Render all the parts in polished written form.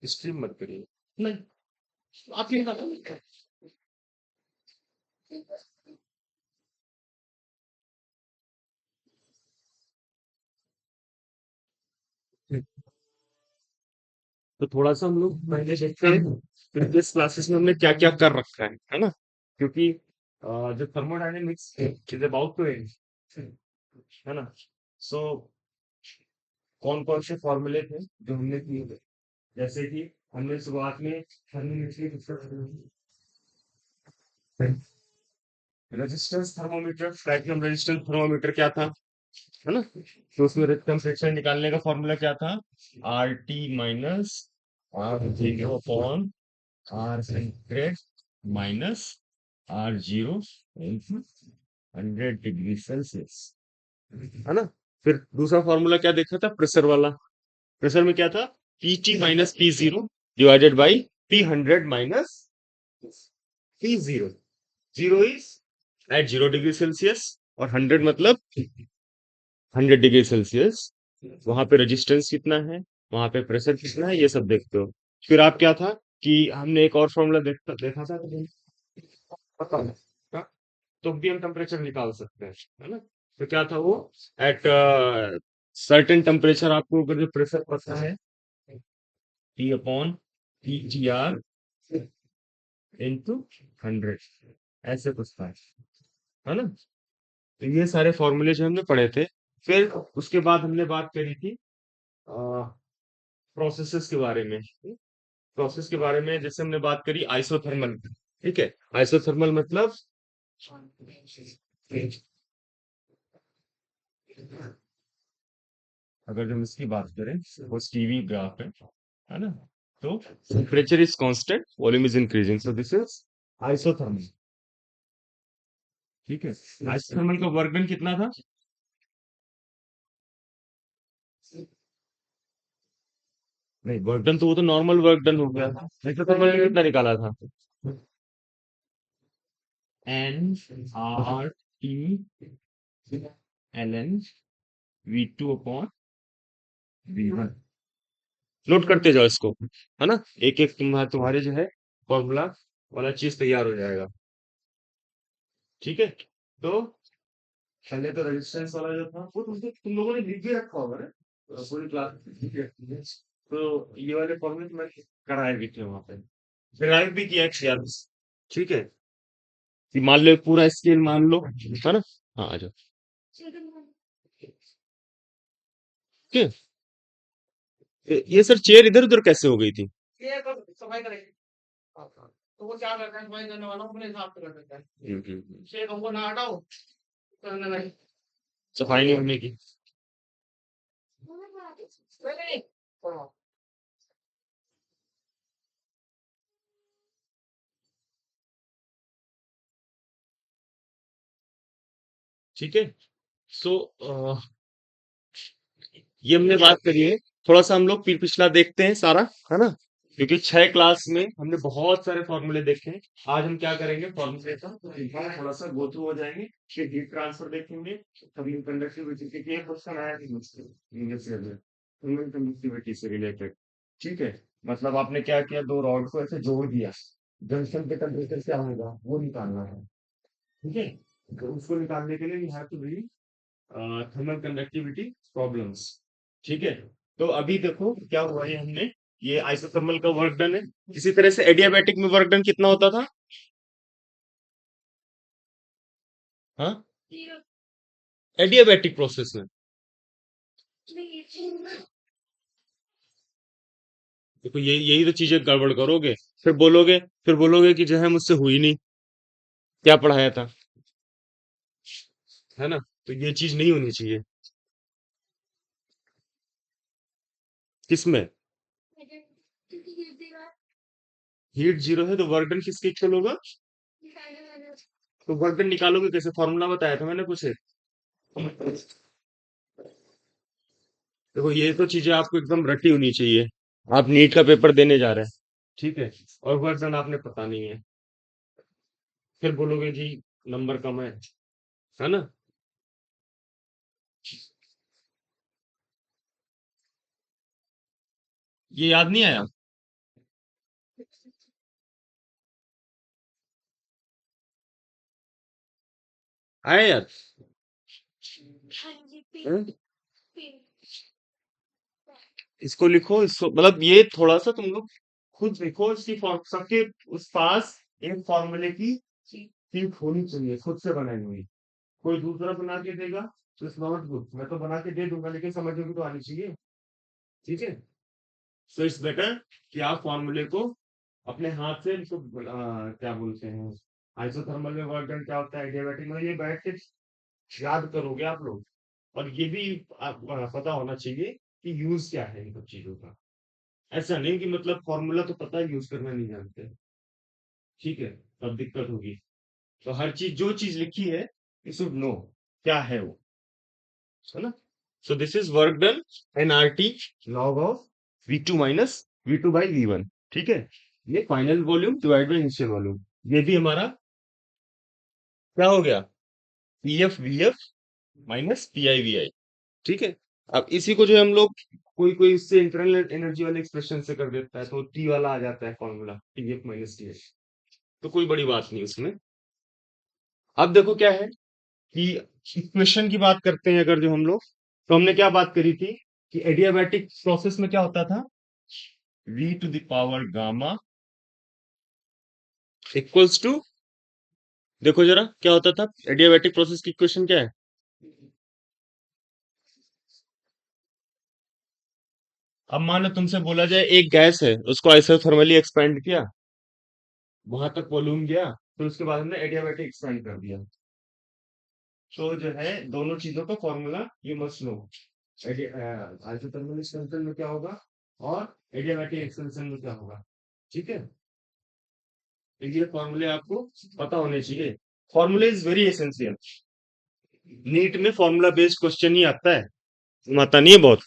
Stream मत करिए। नहीं, आप ये ना तो थोड़ा सा हम लोग पहले देखते हैं प्रीवियस क्लासेस में हमने क्या क्या कर रखा है ना? क्योंकि जो thermodynamics is about to end, है ना? सो कौन कौन से फॉर्मूले थे जो हमने किए थे, जैसे कि हमने शुरुआत में thermometer, resistance thermometer, platinum resistance thermometer क्या था, है ना? तो उसमें टेम्परेचर निकालने का फॉर्मूला क्या था? R T minus R zero upon R hundred minus R zero 100 degree Celsius, है ना? फिर दूसरा फॉर्मूला क्या देखा था, प्रेशर वाला। प्रेशर में क्या था? P T minus P zero divided by P hundred minus P zero. Zero is at 0 degree Celsius और 100 मतलब 100 डिग्री सेल्सियस। वहां पे रेजिस्टेंस कितना है, वहां पे प्रेशर कितना है, ये सब देखते हो। फिर आप क्या था कि हमने एक और फॉर्मूला देखा था, तो पता है, तो भी हम टेम्परेचर निकाल सकते हैं, है ना? तो क्या था वो? एट सर्टेन टेम्परेचर आपको अगर जो प्रेशर पता है, T upon P T R into 100, ऐसे कुछ था, है ना? तो ये सारे फॉर्मूले जो हमने पढ़े थे। फिर उसके बाद हमने बात करी थी प्रोसेसेस के बारे में। प्रोसेस के बारे में जैसे हमने बात करी आइसोथर्मल, ठीक है? आइसोथर्मल मतलब अगर हम इसकी बात करें, वो स्टीवी ग्राफ है ना? तो temperature is constant, volume is increasing, so this is isothermal, ठीक है? आइसोथर्मल का वर्क डन कितना था? नहीं, वर्क डन तो वो तो नॉर्मल वर्क डन हो गया। आइसोथर्मल ने कितना निकाला था? N R T L N V two upon V one. Note करते जाओ इसको, है ना? एक एक तुम्हारे जो है फॉर्मूला वाला चीज तैयार हो जाएगा, ठीक है? तो पहले तो रेजिस्टेंस वाला जो था वो तुम लोगों ने लिख भी रखा होगा ना, पूरी क्लास लिख के रखी है। तो ये वाले फॉर्मूले तो मैं कराए भी थे वहां पे, डिराइव भी किया है यार, ठीक है? कि मान लो एक पूरा स्केल मान लो, है ना? हाँ, आ जाओ। ठीक है? ये सर चेयर इधर उधर कैसे हो गई थी? सफाई करेंगे। हाँ, हाँ। तो वो क्या करता है, सफाई करने वाला अपने हिसाब से कर देता है। शेख हमको ना हटाओ, करने नहीं, सफाई नहीं होने की। नहीं, हाँ, ठीक है। सो ये हमने बात करी है। थोड़ा सा हम लोग पिछला देखते हैं सारा, है ना? क्योंकि 6 क्लास में हमने बहुत सारे फॉर्मूले देखे हैं। आज हम क्या करेंगे, फॉर्मूले का थोड़ा सा गो थ्रू हो जाएंगे। फिर हीट ट्रांसफर देखेंगे, कभी कंडक्टिविटी के लिए क्वेश्चन आया कि मुझसे इंग्लिश में कंडक्टिविटी से रिलेटेड, ठीक है? मतलब आपने क्या किया, दो रॉड को ऐसे जोड़ दिया, जंक्शन पे टेम्परेचर क्या होगा वो निकालना है, ठीक है? तो उसको निकालने के लिए you have to read thermal conductivity problems, ठीक है? तो अभी देखो क्या हुआ है, हमने ये आइसोथर्मल का वर्क डन है। इसी तरह से एडियाबैटिक में वर्क डन कितना होता था? हाँ, एडियाबैटिक प्रोसेस में देखो यही तो चीजें गड़बड़ करोगे। फिर बोलोगे कि जो है मुझसे हुई नहीं, क्या पढ़ाया था, है ना? तो ये चीज नहीं होनी चाहिए। किसमें हीट जीरो है तो वर्क डन किसके इक्वल होगा? तो वर्क डन निकालोगे कैसे, फॉर्मूला बताया था मैंने कुछ? देखो ये तो चीजें आपको एकदम रटी होनी चाहिए। आप नीट का पेपर देने जा रहे हैं, ठीक है? और वर्जन आपने पता नहीं है, फिर बोलोगे जी नंबर कम है ना? ये याद नहीं आया? आया यार? हम्म? इसको लिखो, इसको मतलब ये थोड़ा सा तुम लोग खुद लिखो, इसकी सबके उस पास एक फॉर्मूले की सीख होनी चाहिए, खुद से बनाई हुई। कोई दूसरा बना के देगा तो इट्स नॉट गुड, मैं तो बना के दे दूंगा लेकिन समझ में भी तो आनी चाहिए। ठीक है, सो इट्स बेटर कि आप फॉर्मूले को अपने हाथ से इसको क्या बोलते हैं, आइसोथर्मल में वर्क डन क्या होता है, एडियाबैटिक में, ये बैठ के याद करोगे आप लोग। और ये भी पता होना चाहिए कि यूज क्या है इन सब चीजों का। ऐसा नहीं कि मतलब फॉर्मूला तो पता है, यूज करना नहीं जानते। ठीक है, तब दिक्कत होगी। तो हर चीज, जो चीज लिखी है, यू शुड नो क्या है वो, है ना। So this is work done N R T log of V2 minus V2 by V1। ठीक है, ये final volume divide by initial volume, ये भी हमारा क्या हो गया, PF VF minus PI VI। ठीक है, अब इसी को जो है हम लोग, कोई कोई इससे इंटरनल एनर्जी वाले एक्सप्रेशन से कर देता है, तो टी वाला आ जाता है फॉर्मूला, TF माइनस टी। तो कोई बड़ी बात नहीं उसमें। अब देखो क्या है कि इक्वेशन की बात करते हैं अगर जो हम लोग, तो हमने क्या बात करी थी कि एडियाबैटिक प्रोसेस में क्या होता था, V to the power gamma equals to, देखो जरा क्या होता था, एडियाबैटिक प्रोसेस की इक्वेशन क्या है। अब मान लो तुमसे बोला जाए एक गैस है, उसको आइसोथर्मली एक्सपेंड किया, वहां तक वॉल्यूम गया, फिर उसके बाद हमने एडियाबैटिक एक्सपेंड कर दिया। तो जो है दोनों चीजों का formula you must know, isothermal expansion में क्या होगा और एडियाबैटिक एक्सपेंशन में क्या होगा। ठीक है, तो ये फॉर्मूले आपको पता होने चाहिए। फॉर्मूले इज वेरी एसेंशियल। नीट में फॉर्मूला बेस्ड क्वेश्चन ही आता है, घुमाता नहीं है बहुत।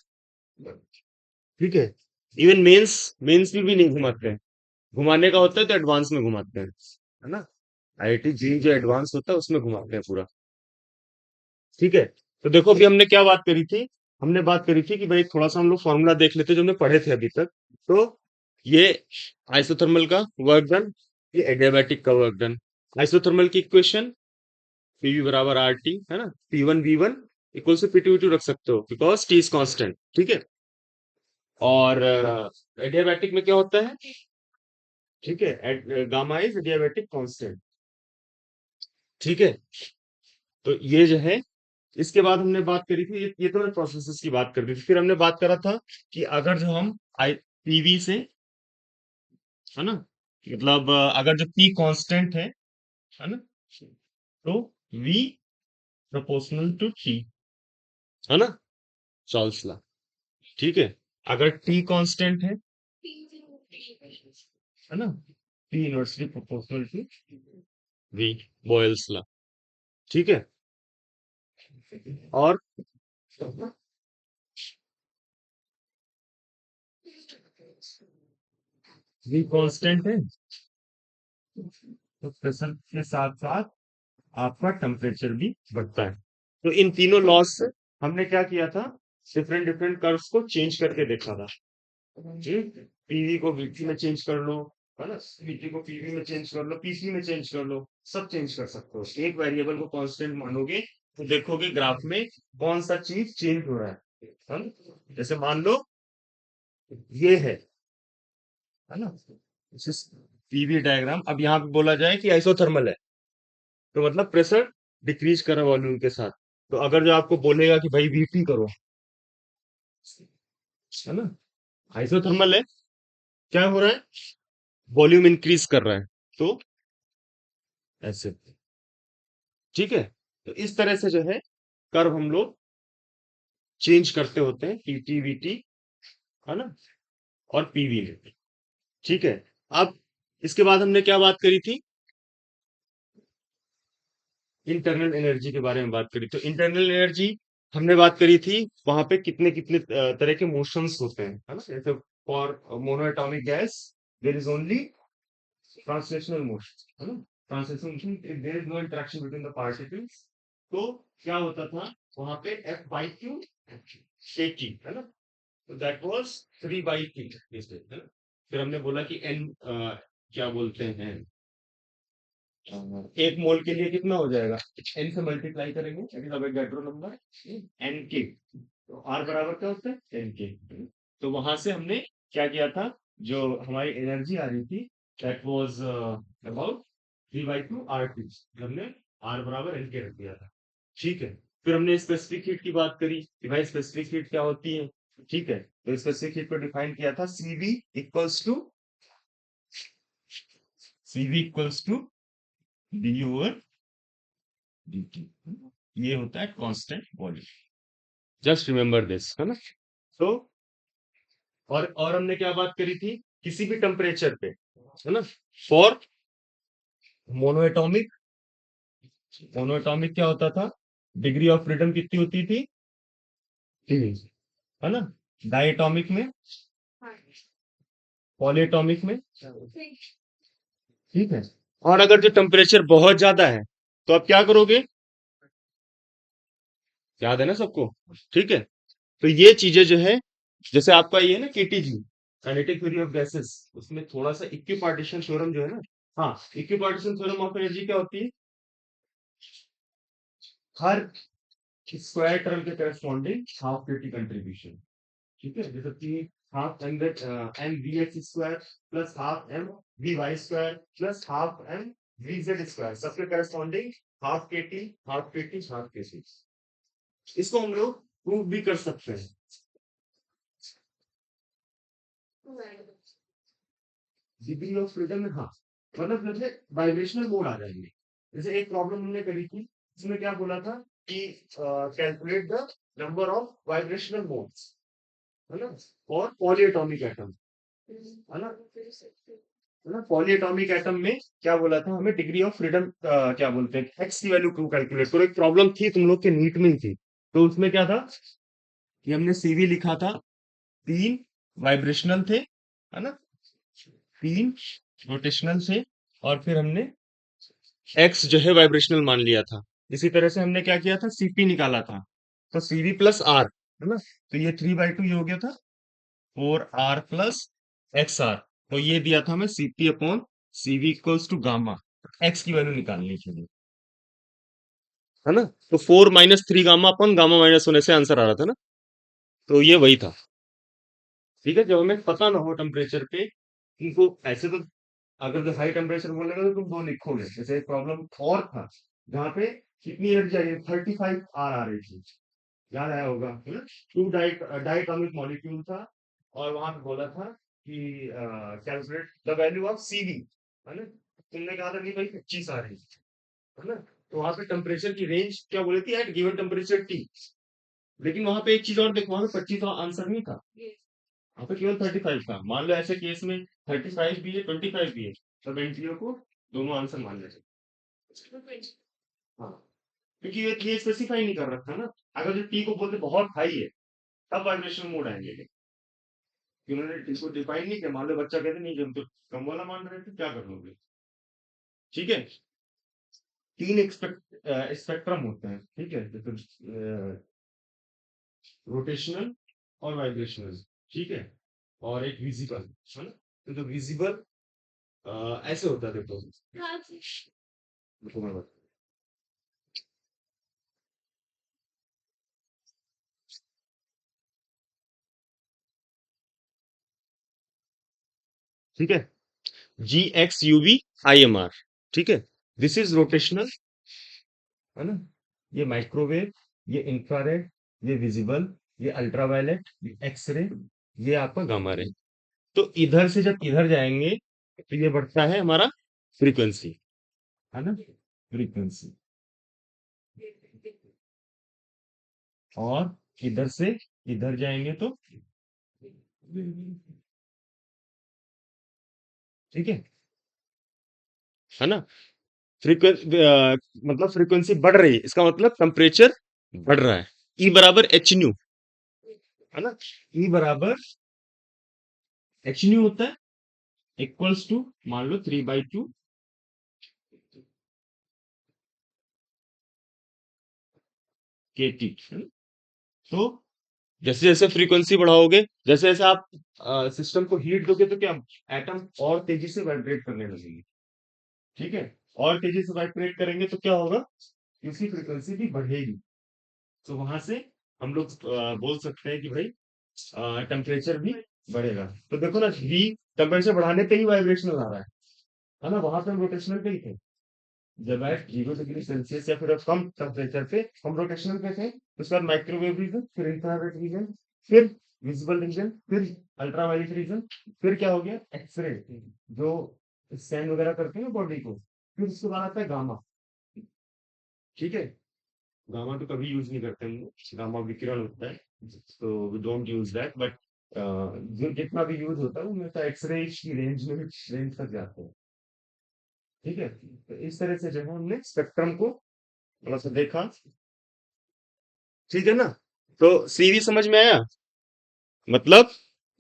ठीक है, इवन मेंस, मेंस में भी नहीं घुमाते हैं। घुमाने का होता है तो एडवांस में घुमाते हैं, है ना। IIT जी जो एडवांस होता है उसमें घुमाते हैं पूरा। ठीक है, तो देखो अभी हमने क्या बात करी थी, हमने बात करी थी कि भाई थोड़ा सा हम लोग फॉर्मूला देख लेते हैं जो हमने पढ़े थे अभी तक। तो ये आइसोथर्मल का वर्क डन, ये एडियाबैटिक का वर्क डन। आइसोथर्मल की इक्वेशन पीवी बराबर आर टी, है ना, P1 V1 इक्वल से P2 V2 रख सकते हो बिकॉज टी इज कांस्टेंट। ठीक है, और एडियाबैटिक में क्या होता है, ठीक है, गामा इज एडियाबैटिक कांस्टेंट। ठीक है, तो ये जो है, इसके बाद हमने बात करी थी, ये तो प्रोसेसेस की बात कर दी थी। फिर हमने बात करा था कि अगर जो हम आई पीवी से, है ना, मतलब अगर जो पी कांस्टेंट है ना, तो वी प्रोपोर्शनल टू टी, है ना, चार्ल्स लॉ। ठीक है, अगर टी कांस्टेंट है ना, T inversely proportional to V, Boyle's law. ठीक है, और वी कांस्टेंट है तो प्रेशर के साथ साथ आपका टेम्परेचर भी बढ़ता है। तो इन तीनों लॉज से हमने क्या किया था, डिफरेंट डिफरेंट कर्व्स को चेंज करके देखा था। ठीक, पीवी को वीटी में चेंज कर लो, है ना, वीटी को पीवी में चेंज कर लो, पीसी में चेंज कर लो, सब चेंज कर सकते हो। एक वेरिएबल को कांस्टेंट मानोगे तो देखोगे ग्राफ में कौन सा चीज चेंज हो रहा है ना? जैसे मान लो ये है ना, पीवी डायग्राम। अब यहाँ पे बोला जाए कि आइसोथर्मल है, तो मतलब प्रेशर डिक्रीज कर रहा है वॉल्यूम के साथ। तो अगर जो आपको बोलेगा कि भाई VT करो, है ना, आइसोथर्मल है, क्या हो रहा है, वॉल्यूम इंक्रीज कर रहा है, तो ऐसे। ठीक है, तो इस तरह से जो है कर्व हम लोग चेंज करते होते हैं, PT VT, है ना, और PV में। ठीक है, अब इसके बाद हमने क्या बात करी थी, इंटरनल एनर्जी के बारे में बात करी। तो इंटरनल एनर्जी हमने बात करी थी, वहां पे कितने कितने तरह के मोशंस होते हैं, है ना। जैसे for monoatomic gas there is only translational motion, है ना, translational motion, if there is no interaction between the particles, तो क्या होता था वहां पे F/Q kT, है ना, तो दैट वाज 3/T, है ना। फिर हमने बोला कि N क्या बोलते हैं, एक मोल के लिए कितना हो जाएगा, एन से मल्टीप्लाई करेंगे, एवोगैड्रो नंबर एन के, तो आर बराबर क्या होता है एन के। तो वहां से हमने क्या किया था, जो हमारी एनर्जी आ रही थी दैट वाज अबाउट 3/2 R2, हमने आर बराबर एन के रख दिया था। ठीक है, फिर हमने स्पेसिफिक हीट की बात करी कि भाई स्पेसिफिक हीट क्या होती है। ठीक है, तो स्पेसिफिक हीट को डिफाइन किया था CV equals to D over dt, ये होता है constant volume. Just remember this, है ना। तो और हमने क्या बात करी थी, किसी भी टेम्परेचर पे, है ना, फॉर मोनोएटॉमिक, मोनोएटॉमिक क्या होता था, डिग्री ऑफ फ्रीडम कितनी होती थी, 3, है ना। डायटोमिक में, पॉलीएटॉमिक में, ठीक है। और अगर जो टेम्परेचर बहुत ज्यादा है तो आप क्या करोगे, याद है ना सबको, ठीक है। तो ये चीजें जो है, जैसे आपका ये है ना KTG, kinetic theory of gases, उसमें थोड़ा सा इक्विपार्टीशन थ्योरम जो है ना, हाँ, इक्विपार्टीशन थ्योरम ऑफ एनर्जी क्या होती है, हर स्क्वायर टर्म के करस्पॉन्डिंग हाफ केटी कंट्रीब्यूशन। ठीक है, जैसे कि half M V X square plus half M V Y square plus half M V Z square, सबके corresponding half K T half K C. इसको हम लोग प्रूव भी कर सकते हैं। डिग्री ऑफ फ्रीडम में, हाँ, मतलब जैसे वाइब्रेशनल मोड आ जाएंगे। जैसे एक प्रॉब्लम हमने करी थी, इसमें क्या बोला था कि calculate the number of vibrational modes, है ना, और पॉलीएटॉमिक एटम, है ना, पॉलीएटॉमिक एटम में क्या बोला था हमें, डिग्री ऑफ फ्रीडम क्या बोलते हैं, एक्स की वैल्यू क्यों कैलकुलेट करो। एक प्रॉब्लम थी तुम लोग के नीट में ही थी, तो उसमें क्या था कि हमने सीवी लिखा था, 3 वाइब्रेशनल थे, है ना, 3 रोटेशनल थे, और फिर हमने एक्स जो है वाइब्रेशनल मान लिया था। इसी तरह से हमने क्या किया था, सीपी निकाला था, तो सीवी प्लस आर, है ना, तो ये 3/2 ये हो गया था, 4R प्लस एक्स आर, तो ये दिया था हमें CP upon CV equals to gamma, X की वैल्यू निकालने के लिए, है ना। तो 4 - 3 गामा अपॉन गामा माइनस होने से आंसर आ रहा था ना, तो ये वही था। ठीक है, जब हमें पता ना हो टेम्परेचर पे, इनको ऐसे तो, अगर जो हाई टेम्परेचर बोलेगा तो तुम 2 लिखोगे। जैसे एक प्रॉब्लम और था जहाँ पे कितनी एनर्जी आई, 35 R आ रही थी, याद आया होगा, है ना। 2 डाइटोमिक मॉलिक्यूल था, और वहां पे बोला था कि calculate the value of CV, है ना। तुमने कहा था नहीं भाई 25 आ रही है ना, तो वहां पे टेम्परेचर की रेंज क्या बोली थी, एट गिवन टेम्परेचर टी। लेकिन वहां पे एक चीज और देखो, वहां पे 25 का आंसर नहीं था, वहां पे केवल 35 था। मान लो ऐसे केस में 35 भी है 25 भी है, तब एनटीओ को दोनों आंसर मान लेते। हाँ, क्योंकि ये स्पेसिफाई नहीं कर रखा ना। अगर जो टी को बोलते बहुत हाई है, तब वाइब्रेशन मोड आएंगे, कि उन्होंने इसको डिफाइन नहीं किया। मान लो बच्चा कहते नहीं, हम तो कम वाला मान रहे थे, क्या कर लोगे। ठीक है, 3 स्पेक्ट्रम होते हैं, ठीक है, जैसे रोटेशनल और वाइब्रेशनल, ठीक है, और एक विजिबल, है ना। तो विजिबल ऐसे होता है, देखो, देखो मैं ठीक है, GXUV IMR, ठीक है, दिस इज रोटेशनल, है ना। ये माइक्रोवेव, ये इंफ्रारेड, ये विजिबल, ये अल्ट्रावायलेट, ये एक्सरे, ये आपका गामा रे। तो इधर से जब इधर जाएंगे तो ये बढ़ता है हमारा फ्रीक्वेंसी, है ना, फ्रीक्वेंसी। और इधर से इधर जाएंगे तो, ठीक है ना, फ्रीक्वेंसी, मतलब फ्रीक्वेंसी बढ़ रही है, इसका मतलब टेम्परेचर बढ़ रहा है। ई बराबर एच न्यू, है ना, ई बराबर एच न्यू होता है, इक्वल्स टू, मान लो 3/2 के टी। तो जैसे जैसे फ्रीक्वेंसी बढ़ाओगे, जैसे जैसे आप सिस्टम को हीट दोगे, तो क्या एटम और तेजी से वाइब्रेट करने लगेंगे, ठीक है। और तेजी से वाइब्रेट करेंगे तो क्या होगा, उसकी फ्रीक्वेंसी भी बढ़ेगी। तो वहां से हम लोग बोल सकते हैं कि भाई टेम्परेचर भी बढ़ेगा। तो देखो ना, वी टेम्परेचर बढ़ाने पे ही वाइब्रेशन आ रहा है ना, वहां पे हम रोटेशनल पे ही थे। जब एट 0 डिग्री सेल्सियस या फिर कम टेम्परेचर पे हम रोटेशनल पे थे, उसके बाद माइक्रोवेव रीजन, फिर इंफ्रारेड रीजन, फिर विजिबल रीजन, फिर अल्ट्रावायलेट रीजन, फिर क्या हो गया, एक्सरे, जो स्कैन वगैरह करते हैं बॉडी को, फिर उसके बाद आता है गामा। ठीक है, गामा तो कभी यूज नहीं करते हम लोग, गामा विकिरण होता है, तो we don't use that, but जो जितना भी यूज होता है वो हमेशा एक्सरे की रेंज में, रेंज तक जाते हैं। ठीक है, तो इस तरह से जो है हमने स्पेक्ट्रम को थोड़ा सा देखा। ठीक है ना, तो सीवी समझ में आया, मतलब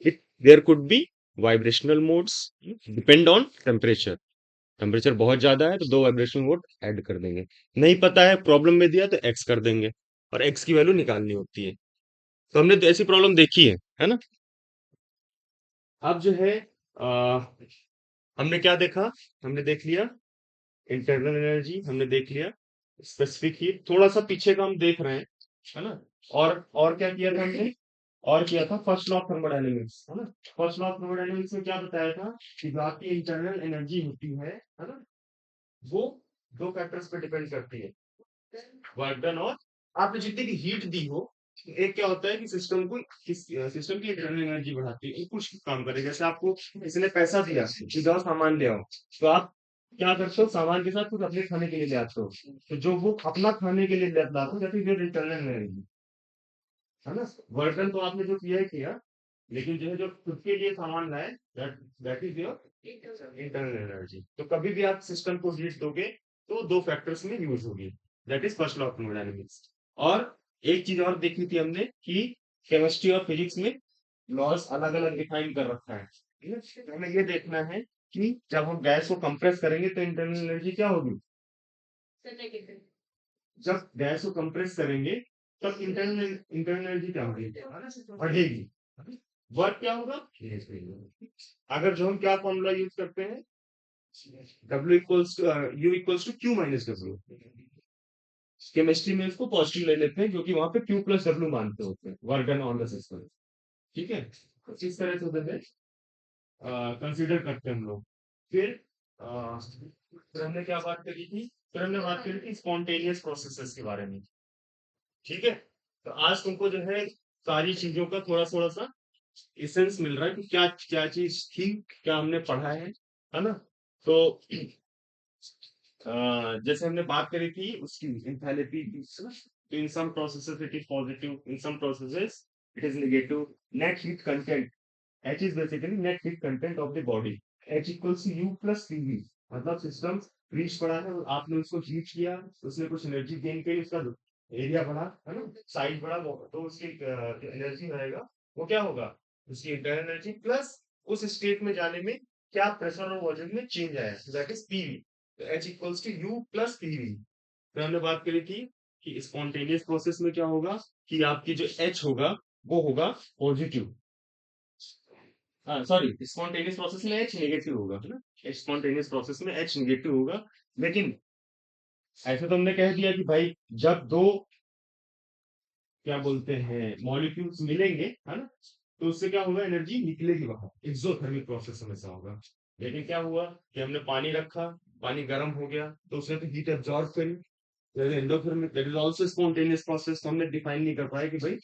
it there could be vibrational modes depend on temperature. Temperature बहुत ज्यादा है तो दो वाइब्रेशनल मोड ऐड कर देंगे, नहीं पता है प्रॉब्लम में दिया तो एक्स कर देंगे, और एक्स की वैल्यू निकालनी होती है। तो हमने तो ऐसी प्रॉब्लम देखी है ना। अब जो है आ, हमने क्या देखा, हमने देख लिया इंटरनल एनर्जी, हमने देख लिया स्पेसिफिक हीट, थोड़ा सा पीछे का हम देख रहे हैं, है ना। और क्या किया था हमने, और किया था फर्स्ट लॉ ऑफ थर्मोडायनेमिक्स, है ना। फर्स्ट लॉ ऑफ थर्मोडायनेमिक्स में क्या बताया था कि जो आपकी इंटरनल एनर्जी होती है ना, वो दो फैक्टर्स पे डिपेंड करती है, वर्क डन और आपने जितनी भी हीट दी हो। एक क्या होता है कि सिस्टम को, सिस्टम की इंटरनल एनर्जी बढ़ाती है, कुछ काम करे, जैसे आपको किसी ने पैसा दिया कि जाओ सामान ले आओ, तो आप क्या करते हो, सामान के साथ कुछ अपने खाने के लिए ले आते हो, तो जो वो अपना खाने के लिए ले आता हो, जैसे इंटरनल एनर्जी, है ना। वर्क तो आपने जो किया है किया, लेकिन जो है जो खुद के लिए सामान लाए, that that is your internal energy. तो कभी भी आप सिस्टम को हीट दोगे तो दो फैक्टर्स में यूज होगी, that is first law of thermodynamics. और एक चीज और देखी थी हमने कि केमिस्ट्री और फिजिक्स में लॉज अलग अलग डिफाइन कर रखा है, ठीक है। तो हमें ये देखना है कि जब हम गैस को कंप्रेस करेंगे तो इंटरनल एनर्जी क्या होगी, जब गैस को कंप्रेस करेंगे तब इंटरनल इंटरनल एनर्जी क्या होगी, बढ़ेगी। वर्क क्या होगा, अगर जो हम क्या फॉर्मूला यूज करते हैं, W equals to U equals to Q minus W, chemistry में इसको पॉजिटिव ले लेते हैं क्योंकि वहां पे Q प्लस W मानते होते हैं work done on the system. ठीक है, तो इस तरह से उसे कंसीडर करते हैं हम लोग। फिर फिर हमने क्या बात करी थी, फिर हमने बात करी थी स्पॉन्टेनियस प्रोसेसेस के बारे में। ठीक है, तो आज तुमको जो है सारी चीजों का थोड़ा थोड़ा सा एसेंस मिल रहा है कि क्या क्या चीज थी, क्या हमने पढ़ा है ना। तो जैसे हमने बात करी थी उसकी इंथैल्पी की, तो in some processes it is positive, in some processes it is negative. Net heat content, H is basically net heat content of the body, H equals to U plus PV, मतलब system freeze पड़ा है और आपने उसको heat किया, उसने कुछ energy gain करी, उसका एरिया बढ़ा, है ना, साइज बढ़ा, तो उसकी जो एनर्जी रहेगा वो क्या होगा, उसकी इंटरनल एनर्जी प्लस उस स्टेट में जाने में क्या प्रेशर और वॉल्यूम में चेंज आया, दैट इज पीवी। तो H equals to U plus PV. तो हमने बात करी थी कि स्पॉन्टेनियस प्रोसेस में क्या होगा कि आपकी जो H होगा वो होगा पॉजिटिव, हाँ सॉरी, स्पॉन्टेनियस प्रोसेस में एच नेगेटिव होगा, है ना, स्पॉन्टेनियस प्रोसेस में एच नेगेटिव होगा। लेकिन ऐसे तो हमने कह दिया कि भाई जब दो क्या बोलते हैं मॉलिक्यूल्स मिलेंगे, है ना, तो उससे क्या होगा, एनर्जी निकलेगी बाहर, एक्सोथर्मिक प्रोसेस हमेशा होगा। लेकिन क्या हुआ कि हमने पानी रखा, पानी गर्म हो गया तो उसने तो हीट एब्जॉर्ब करी, endothermic, that is also spontaneous process. तो हमने डिफाइन नहीं कर पाए कि भाई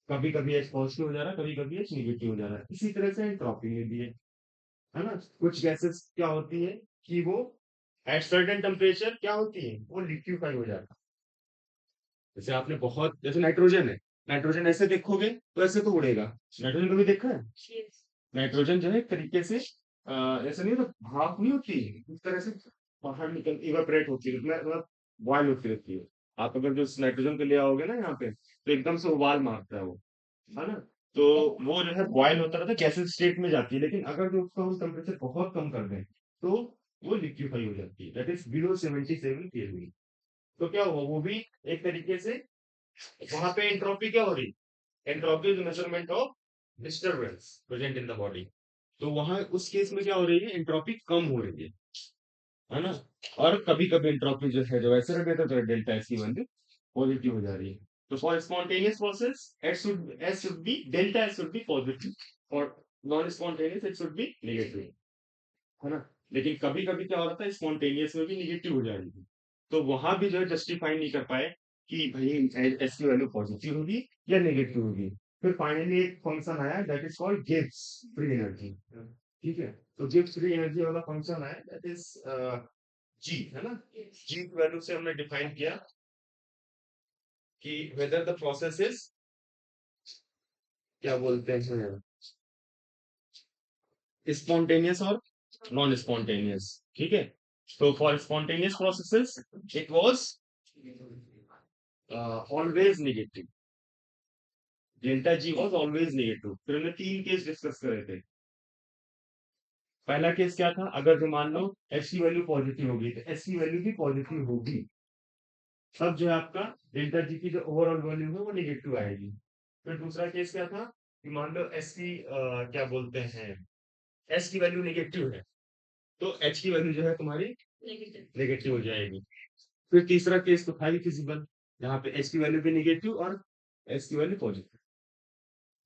कभी कभी एच पॉजिटिव हो जा रहा है, कभी कभी एच नेगेटिव हो जा रहा है। इसी तरह से एंट्रोपी में भी है ना, कुछ गैसेस क्या होती है कि वो एट सर्टेन टेम्परेचर क्या होती है, वो लिक्विफाई हो जाता है। जैसे आपने बहुत, जैसे नाइट्रोजन है, नाइट्रोजन ऐसे देखोगे तो ऐसे तो उड़ेगा, नाइट्रोजन कभी देखा है, नाइट्रोजन जो है एक तरीके से ऐसा नहीं तो भाप नहीं होती, इस तरह से बाहर निकल इवेपोरेट होती है, मतलब बॉयल होती रहती है। आप अगर जो नाइट्रोजन को ले आओगे ना यहाँ पे तो एकदम से उबाल मारता है वो, है ना। तो वो जो है बॉयल होता रहता है, गैसेस स्टेट में जाती है, लेकिन अगर जो उसका हम टेम्परेचर बहुत कम कर दें तो वो लिक्विफाई हो जाती है, दैट इज बिलो 77 केल्विन। तो क्या हुआ, वो भी एक तरीके से वहां पे एंट्रोपी क्या हो रही, entropy is measurement of disturbance present in the body. तो वहां उस केस में क्या हो रही है, एंट्रोपी कम हो रही है। है ना। और कभी कभी एंट्रोपी जो है, जब ऐसे रख देते तो डेल्टा एस की वैल्यू पॉजिटिव हो जा रही है। तो for spontaneous process S should be delta S should be positive, और non spontaneous it should be negative, है ना। लेकिन कभी कभी क्या होता है, स्पॉन्टेनियस में भी निगेटिव हो जाएगी, तो वहां भी जो है जस्टिफाई नहीं कर पाए कि भाई एस की वैल्यू पॉजिटिव होगी या नेगेटिव होगी। फिर फाइनली एक फंक्शन आया that is called Gibbs free energy. ठीक है, तो गिब्स फ्री एनर्जी वाला फंक्शन आया दैट इज जी, है ना। जी की वैल्यू से हमने डिफाइन किया कि वेदर द प्रोसेस इज, क्या बोलते हैं, स्पॉन्टेनियस और नॉन स्पॉन्टेनियस। ठीक है, तो for spontaneous processes it was always negative, delta G was always negative. फिर हमने तीन केस डिस्कस करे थे। पहला केस क्या था, अगर जो मान लो एस की वैल्यू पॉजिटिव होगी तो एस की वैल्यू भी पॉजिटिव होगी, तब जो है आपका डेल्टा जी की जो ओवरऑल वैल्यू है वो नेगेटिव आएगी। फिर दूसरा केस क्या था कि मान लो एस की क्या बोलते हैं, एस की वैल्यू नेगेटिव है, तो एच की वैल्यू जो है तुम्हारी नेगेटिव हो जाएगी। फिर तीसरा केस तो था ही फिजिबल, जहाँ पे एच की वैल्यू भी नेगेटिव और एस की वैल्यू पॉजिटिव।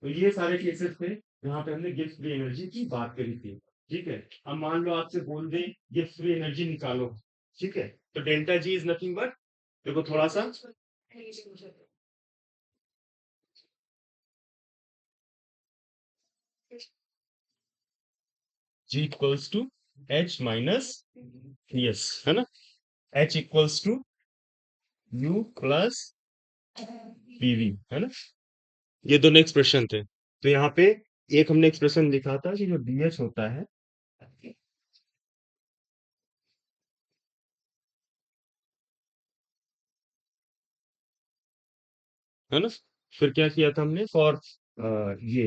तो ये सारे केसेस थे जहाँ पे हमने गिब्स फ्री एनर्जी की बात करी थी। ठीक है, अब मान लो आपसे बोल दें गिब्स फ्री एनर्जी निकालो। ठीक है, तो delta G is nothing but, देखो थोड़ा सा, G equals to H minus S, है ना, H equals to U plus PV, है ना। ये दोनों एक्सप्रेशन थे। तो यहाँ पे एक हमने एक्सप्रेशन लिखा था कि जो डीएच होता है ना। फिर क्या किया था हमने फॉर ये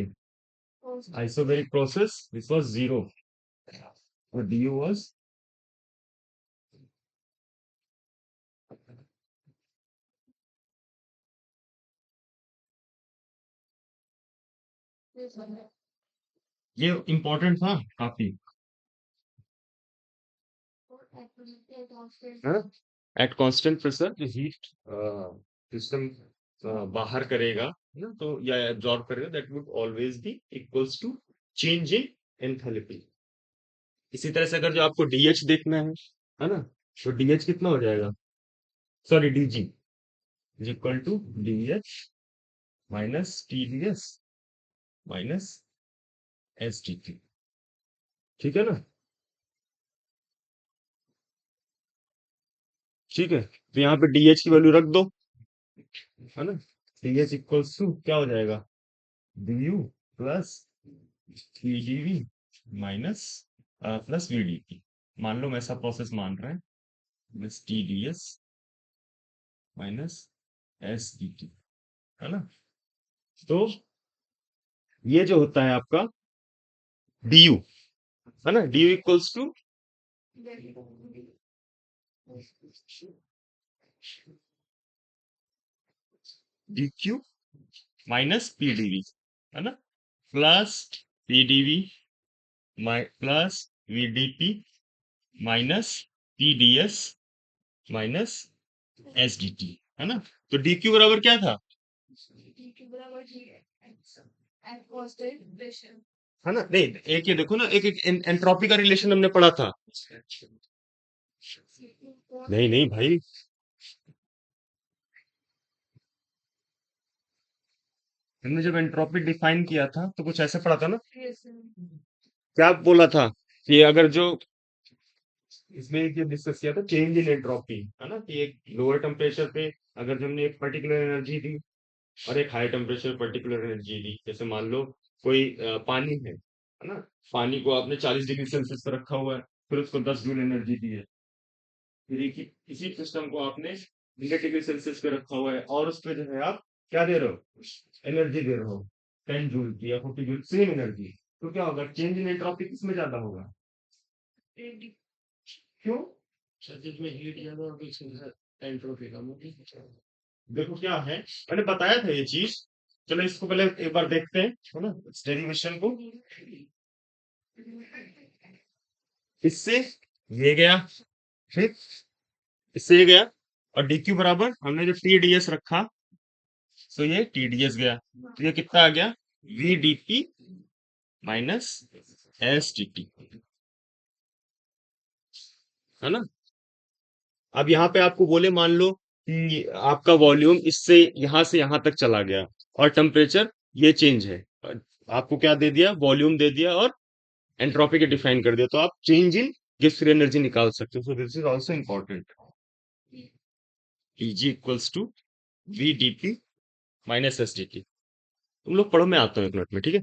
isobaric process, this was zero, और du was ये इंपॉर्टेंट था काफी, है ना। एट कांस्टेंट प्रेशर जो हीट सिस्टम बाहर करेगा, है ना, तो या एब्जॉर्ब करेगा, that would always be equals to change in enthalpy. इसी तरह से अगर जो आपको डीएच देखना है ना, तो डीएच कितना हो जाएगा, sorry DG is equal to DH minus TDS minus STT. ठीक है ना। ठीक है, तो यहाँ पे डीएच की वैल्यू रख दो, है ना। डीएच इक्वल्स टू क्या हो जाएगा, dU plus TdV minus plus VdT. मान लो हम ऐसा प्रोसेस मान रहे हैं, प्लस टीडीएस माइनस एसडीटी, है ना। तो ये जो होता है आपका डीयू, है ना, DU equals to DQ minus PDV, है ना, plus PDV plus VDP minus TDS minus SDT, है ना। तो डीक्यू बराबर क्या था, है ना। नहीं, एक ये देखो ना, एक एंट्रोपी का रिलेशन हमने पढ़ा था। नहीं नहीं भाई, हमने जब एंट्रोपी डिफाइन किया था तो कुछ ऐसे पढ़ा था ना। क्या बोला था कि अगर जो इसमें एक ये डिस्कस किया था चेंज इन एंट्रोपी, है ना, कि एक लोअर टेम्परेचर पे अगर जो हमने एक पर्टिकुलर एनर्जी दी और एक हाई टेम्परेचर पर्टिकुलर एनर्जी दी, जैसे मान लो कोई पानी है ना, पानी को आपने 40 डिग्री सेल्सियस पर रखा हुआ है, फिर उसको 10 जूल एनर्जी दी है। फिर एक इसी सिस्टम को आपने 100 डिग्री सेल्सियस पे रखा हुआ है और उस पे जो है आप क्या दे रहे हो, एनर्जी दे रहे हो 10 जूल की या 40 जूल, सेम एनर्जी। तो क्या होगा, चेंज इन एंट्रोपी किसमें ज्यादा होगा, क्यों, सर्किट में हीट ज्यादा होगी, एंट्रोपी कम होगी। देखो क्या है, मैंने बताया था ये चीज। चलो इसको पहले एक बार देखते हैं, है ना, इस डेरिवेशन को। इससे ये गया, ठीक, इससे ये गया। और डीक्यू बराबर हमने जो टीडीएस रखा, तो ये टीडीएस गया, तो ये कितना आ गया, V DP minus S D, है ना। अब यहाँ पे आपको बोले, मान लो कि आपका वॉल्यूम इससे यहां से यहां तक चला गया और टेम्परेचर ये चेंज है, आपको क्या दे दिया, वॉल्यूम दे दिया और एंट्रोपी के डिफाइन कर दिया, तो आप चेंज इन गिव्स फ्री एनर्जी निकाल सकते हो। So this is also important. Eg equals to V DP minus S D T. तुम लोग पढ़ो, मैं आता हूँ 1 मिनट में, ठीक है।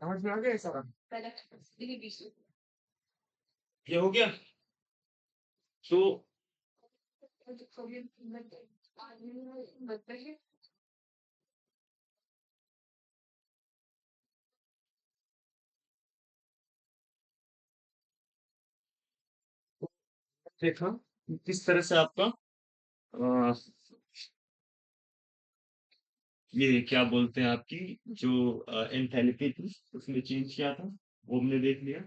समझ में आ गया सारा, ये हो गया। तो देखा किस तरह से आपका अ, ये क्या बोलते हैं, आपकी जो एंथैल्पी थी उसमें चेंज किया था, वो हमने देख लिया।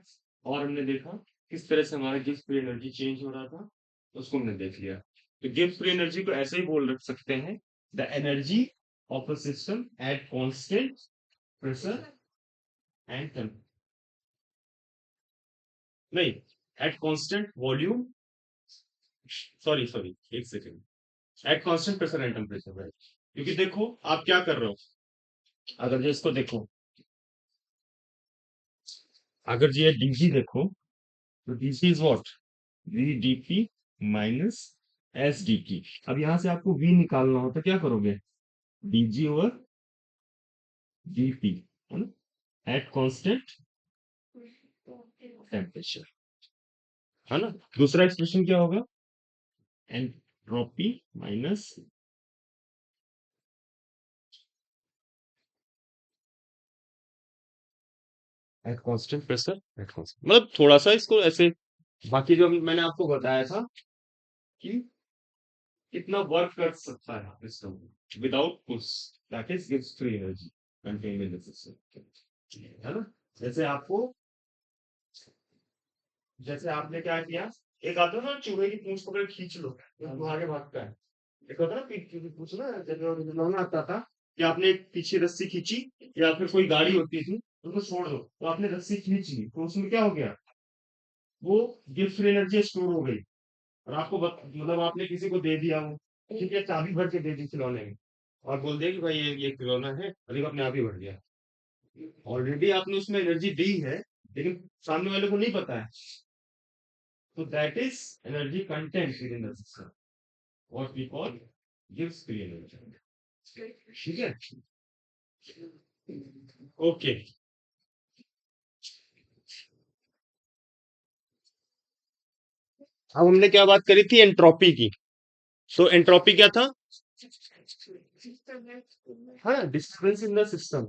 और हमने देखा किस तरह से हमारा गिब्स फ्री एनर्जी चेंज हो रहा था, उसको हमने देख लिया। तो गिब्स फ्री एनर्जी को ऐसे ही बोल रख सकते हैं, the energy of a system at constant pressure and temperature, नहीं, at constant volume, sorry sorry, एक second, at constant pressure and temperature, right. क्योंकि देखो आप क्या कर रहे हो, अगर जो इसको देखो, अगर जो ये डीजी देखो, तो DC is what, V DP minus S DT. अब यहां से आपको वी निकालना हो तो क्या करोगे, डीजी ओवर डीपी, है ना, एट कांस्टेंट टेम्परेचर, है ना। दूसरा एक्सप्रेशन क्या होगा, entropy minus eight constant pressure at constant, मतलब थोड़ा सा इसको ऐसे, बाकी जो मैंने आपको बताया था कि कितना वर्क कर सकता है system without push, that is gives free energy contain in the system, है ना। जैसे आपको जैसे आपने क्या किया, एक आता है ना चूहे की पूंछ पकड़ के खींच लो वो आगे भागता है। एक होता है ना पीठ की पूंछ ना, जब जब आता था कि आपने एक पीछे रस्सी खींची या फिर कोई गाड़ी होती थी उसको छोड़ दो तो आपने रस्सी खींच ली तो उसमें क्या हो गया, वो गिफ्ट फ्री एनर्जी स्टोर हो गई। और आपको मतलब आपने किसी को दे दिया वो, ठीक है, चाबी भर के दे दी खिलौने में और बोल दिया कि भाई ये खिलौना है, अभी अपने आप ही भर गया। ऑलरेडी आपने उसमें एनर्जी दी है लेकिन सामने वाले को नहीं पता है। तो that is energy content within the system, what we call गिव्स फ्री एनर्जी। ठीक है, ओके। अब हमने क्या बात करी थी, एंट्रोपी की। तो एंट्रोपी क्या था, हाँ, डिस्टर्बेंस इन द सिस्टम।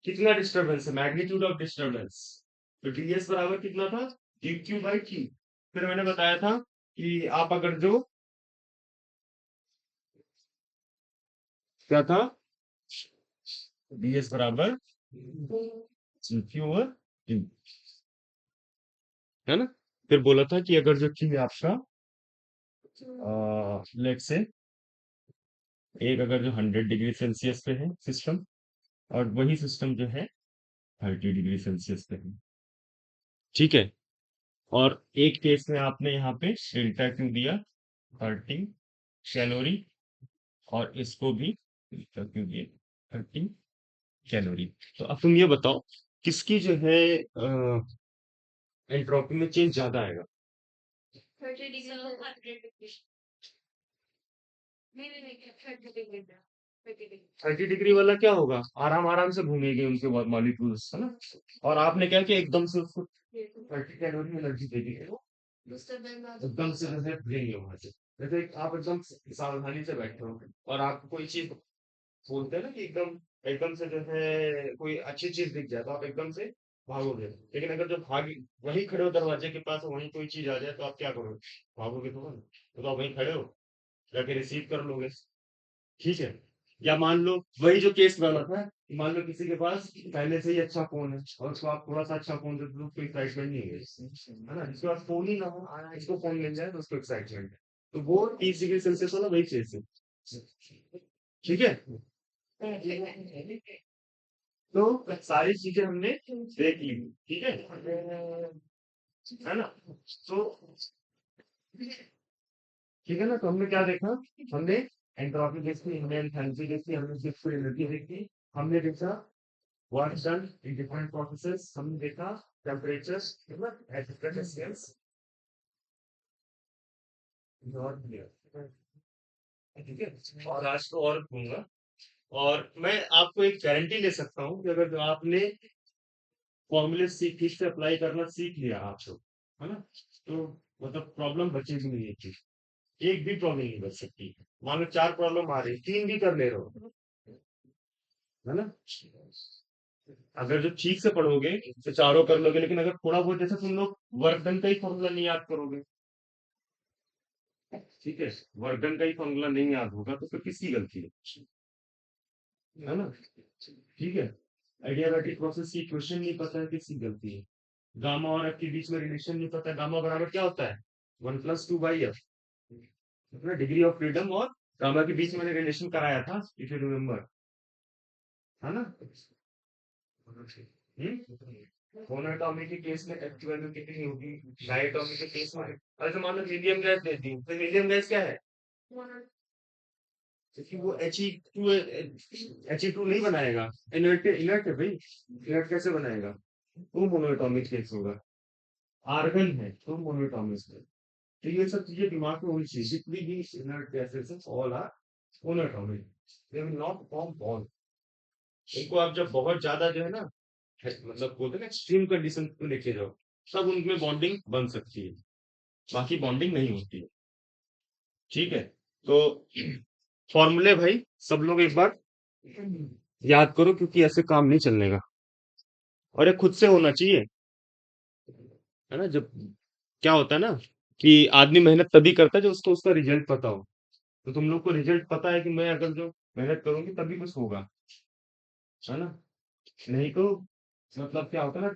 कितना डिस्टर्बेंस है, मैग्नीट्यूड ऑफ डिस्टर्बेंस। तो डीएस बराबर कितना था, डी क्यू बाई टी। फिर मैंने बताया था कि आप अगर जो क्या था, डीएस बराबर जी क्यू और टी, है ना। फिर बोला था कि अगर जो की आपका लेट से एक अगर जो 100 डिग्री सेल्सियस पे है सिस्टम और वही सिस्टम जो है 30 डिग्री सेल्सियस पे है, ठीक है। और एक केस में आपने यहाँ पे डेल्टा क्यू दिया 30 कैलोरी, और इसको भी डेल्टा क्यू दिया 30 कैलोरी। तो अब तुम ये बताओ किसकी जो है एंट्रोपी में चेंज ज्यादा आएगा। 30 डिग्री वाला क्या होगा, आराम आराम से घूमेगी उनके मॉलिक्यूल्स, है ना। और आपने क्या किया, एकदम से उसको 30 कैलोरी एनर्जी दे दी है वो, एकदम से जैसे ब्रेन वहां से, जैसे आप एकदम सावधानी से बैठे हो और आपको कोई चीज बोलते हैं ना कि एकदम एकदम से जो है कोई अच्छी चीज दिख जाए तो आप एकदम से भागोगे। लेकिन अगर जो भाग वही खड़े हो दरवाजे के पास वहीं कोई चीज आ जाए तो आप क्या करोगे, भागोगे तो ना। तो आप वहीं खड़े हो, जाके रिसीव कर लोगे, ठीक है। या मान लो वही जो केस वाला था, कि मान लो किसी के पास पहले से ही अच्छा फोन है और उसको आप थोड़ा सा अच्छा फोन दे दो तो उसको एक्साइटमेंट नहीं है इससे, है ना। जिसके पास फोन ही ना हो इसको फोन मिल जाए तो उसको एक्साइटमेंट है। तो वो 30 डिग्री सेल्सियस वाला वही केस है, ठीक है। तो सारी चीजें हमने देख ली, ठीक है ना। तो ठीक है ना, तो हमने क्या देखा, हमने एंट्रोपी देखी, हमने एंथैल्पी देखी, हमने गिब्स एनर्जी देखी, हमने देखा work done in different processes, हमने देखा टेम्परेचर एट डिफरेंट स्केल्स। ठीक है, और आज तो और दूंगा। और मैं आपको एक गारंटी ले सकता हूँ कि अगर जो आपने फॉर्मूले सीख ठीक से अप्लाई करना सीख लिया आप लोग, है ना, तो मतलब प्रॉब्लम बचेगी नहीं, एक भी प्रॉब्लम नहीं बच सकती। मान लो 4 प्रॉब्लम आ रही, 3 भी कर ले रहे हो, है ना। अगर जो ठीक से पढ़ोगे तो चारों कर लोगे, लेकिन अगर थोड़ा बहुत जैसे तुम लोग वर्क डन का ही फॉर्मूला नहीं याद करोगे, ठीक है, वर्क डन का ही फॉर्मूला नहीं याद होगा तो फिर किसकी गलती है ना, ठीक है। आइडियाबैटिक प्रोसेस की क्वेश्चन नहीं पता है, किसकी गलती है। गामा और एफ के बीच में रिलेशन नहीं पता, गामा बराबर क्या होता है, 1+2/f, अपना डिग्री ऑफ फ्रीडम और गामा के बीच मैंने रिलेशन कराया था, इफ यू रिमेम्बर, है ना। मोनोटॉमी के केस में एफ की वैल्यू कितनी होगी, डायटॉमी के केस में, अरे मान लो हीलियम गैस दे दी तो हीलियम गैस क्या है, क्योंकि वो He2 नहीं बनाएगा, इनर्ट इनर्ट है भाई, इनर्ट कैसे बनाएगा, वो मोनोटॉमिक केस होगा। आर्गन है तो मोनोटॉमिक है। तो ये सब चीजें दिमाग में होनी चाहिए, जितनी भी inert gases all are monatomic, they will not form bond. इनको आप जब बहुत ज्यादा जो है ना, मतलब बोलते हैं ना एक्सट्रीम कंडीशन को लेके जाओ, तब उनमें बॉन्डिंग बन सकती है, बाकी बॉन्डिंग नहीं होती है, ठीक है। तो फॉर्मूले भाई सब लोग एक बार याद करो, क्योंकि ऐसे काम नहीं चलने का, और ये खुद से होना चाहिए, है ना। जब क्या होता है ना कि आदमी मेहनत तभी करता है जब उसको उसका रिजल्ट पता हो। तो तुम लोग को रिजल्ट पता है कि मैं अगर जो मेहनत करूंगी तभी कुछ होगा, है ना। नहीं तो मतलब क्या होता है ना,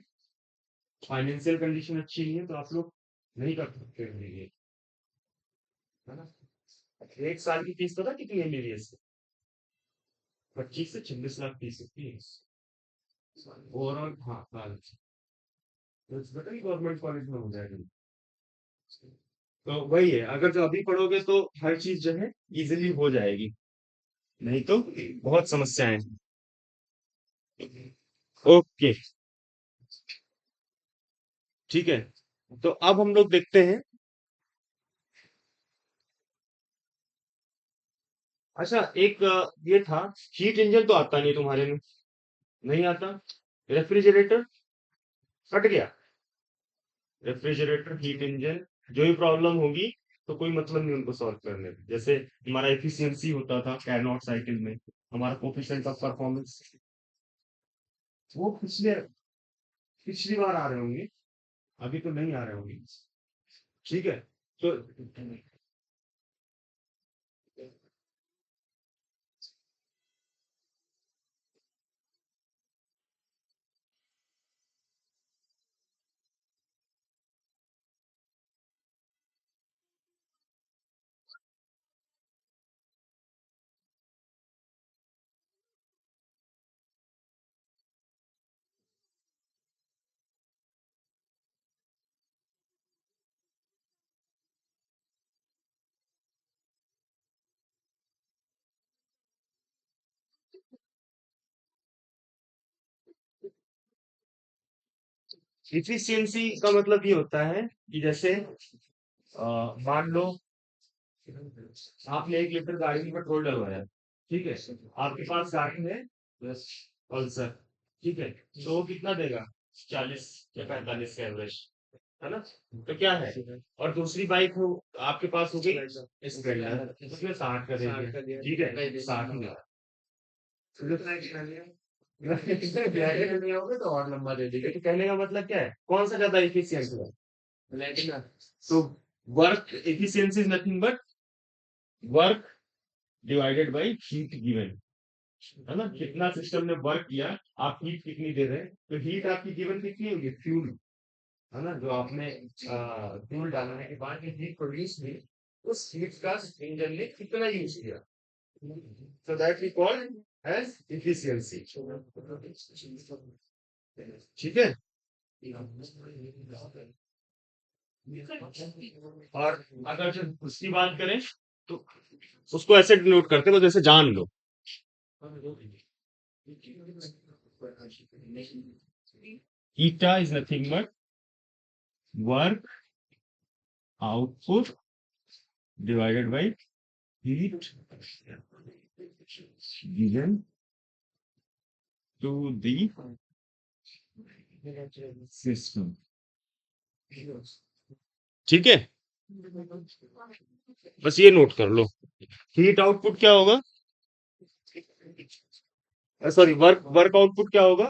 फाइनेंशियल कंडीशन अच्छी नहीं है तो आप लोग नहीं कर सकते हैं ये, है ना। एक साल की फीस पता कितनी है एमबीबीएस? 25 से 26 लाख फीस होती है ओवरऑल। हाँ साल की। तो इट्स बेटर गवर्नमेंट कॉलेज में हो जाएगा। तो वही है, अगर जो अभी पढ़ोगे तो हर चीज जो है इजीली हो जाएगी, नहीं तो बहुत समस्याएं हैं। ओके, ठीक है। तो अब हम लोग देखते हैं। अच्छा, एक ये था, हीट इंजन तो आता नहीं तुम्हारे में? नहीं आता। रेफ्रिजरेटर कट गया। रेफ्रिजरेटर, हीट इंजन, जो भी प्रॉब्लम होगी तो कोई मतलब नहीं उनको सॉल्व करने में। जैसे हमारा एफिशिएंसी होता था कैनोट साइकिल में, हमारा कोफिशिएंट ऑफ परफॉर्मेंस, वो पिछले पिछली बार आ रहे होंगे, अभी तो नहीं आ रहे होंगे। ठीक है। तो इफिशियंसी का मतलब ये होता है कि जैसे मान लो आपने 1 लीटर गाड़ी में पेट्रोल डलवाया, ठीक है। आपके पास गाड़ी है बस पल्सर, ठीक है। तो वो कितना देगा? 40 या 45 का एवरेज, है ना। तो क्या है, और दूसरी बाइक हो आपके पास हो गई स्प्लेंडर, उसमें 60 का दे दिया, ठीक है, 60 में। नहीं होगा तो और लंबा दे देगा। तो कहने का मतलब क्या है, कौन सा ज्यादा इफिशियंट है? तो work efficiency is nothing but work divided by heat given, है ना। कितना सिस्टम ने वर्क किया, आप हीट कितनी दे रहे हैं, तो हीट आपकी गिवन कितनी होगी, फ्यूल, है ना। जो आपने फ्यूल डालने के बाद जो हीट प्रोड्यूस हुई, उस हीट का इंजन ने कितना यूज किया, so that we call as efficiency। ठीक है। और अगर जब उसकी बात करें तो उसको ऐसे डिनोट करते हैं, तो जैसे जान लो, eta is nothing but work output divided by heat given to the system। ठीक है, बस ये नोट कर लो। हीट आउटपुट क्या होगा, सॉरी, वर्क वर्क आउटपुट क्या होगा,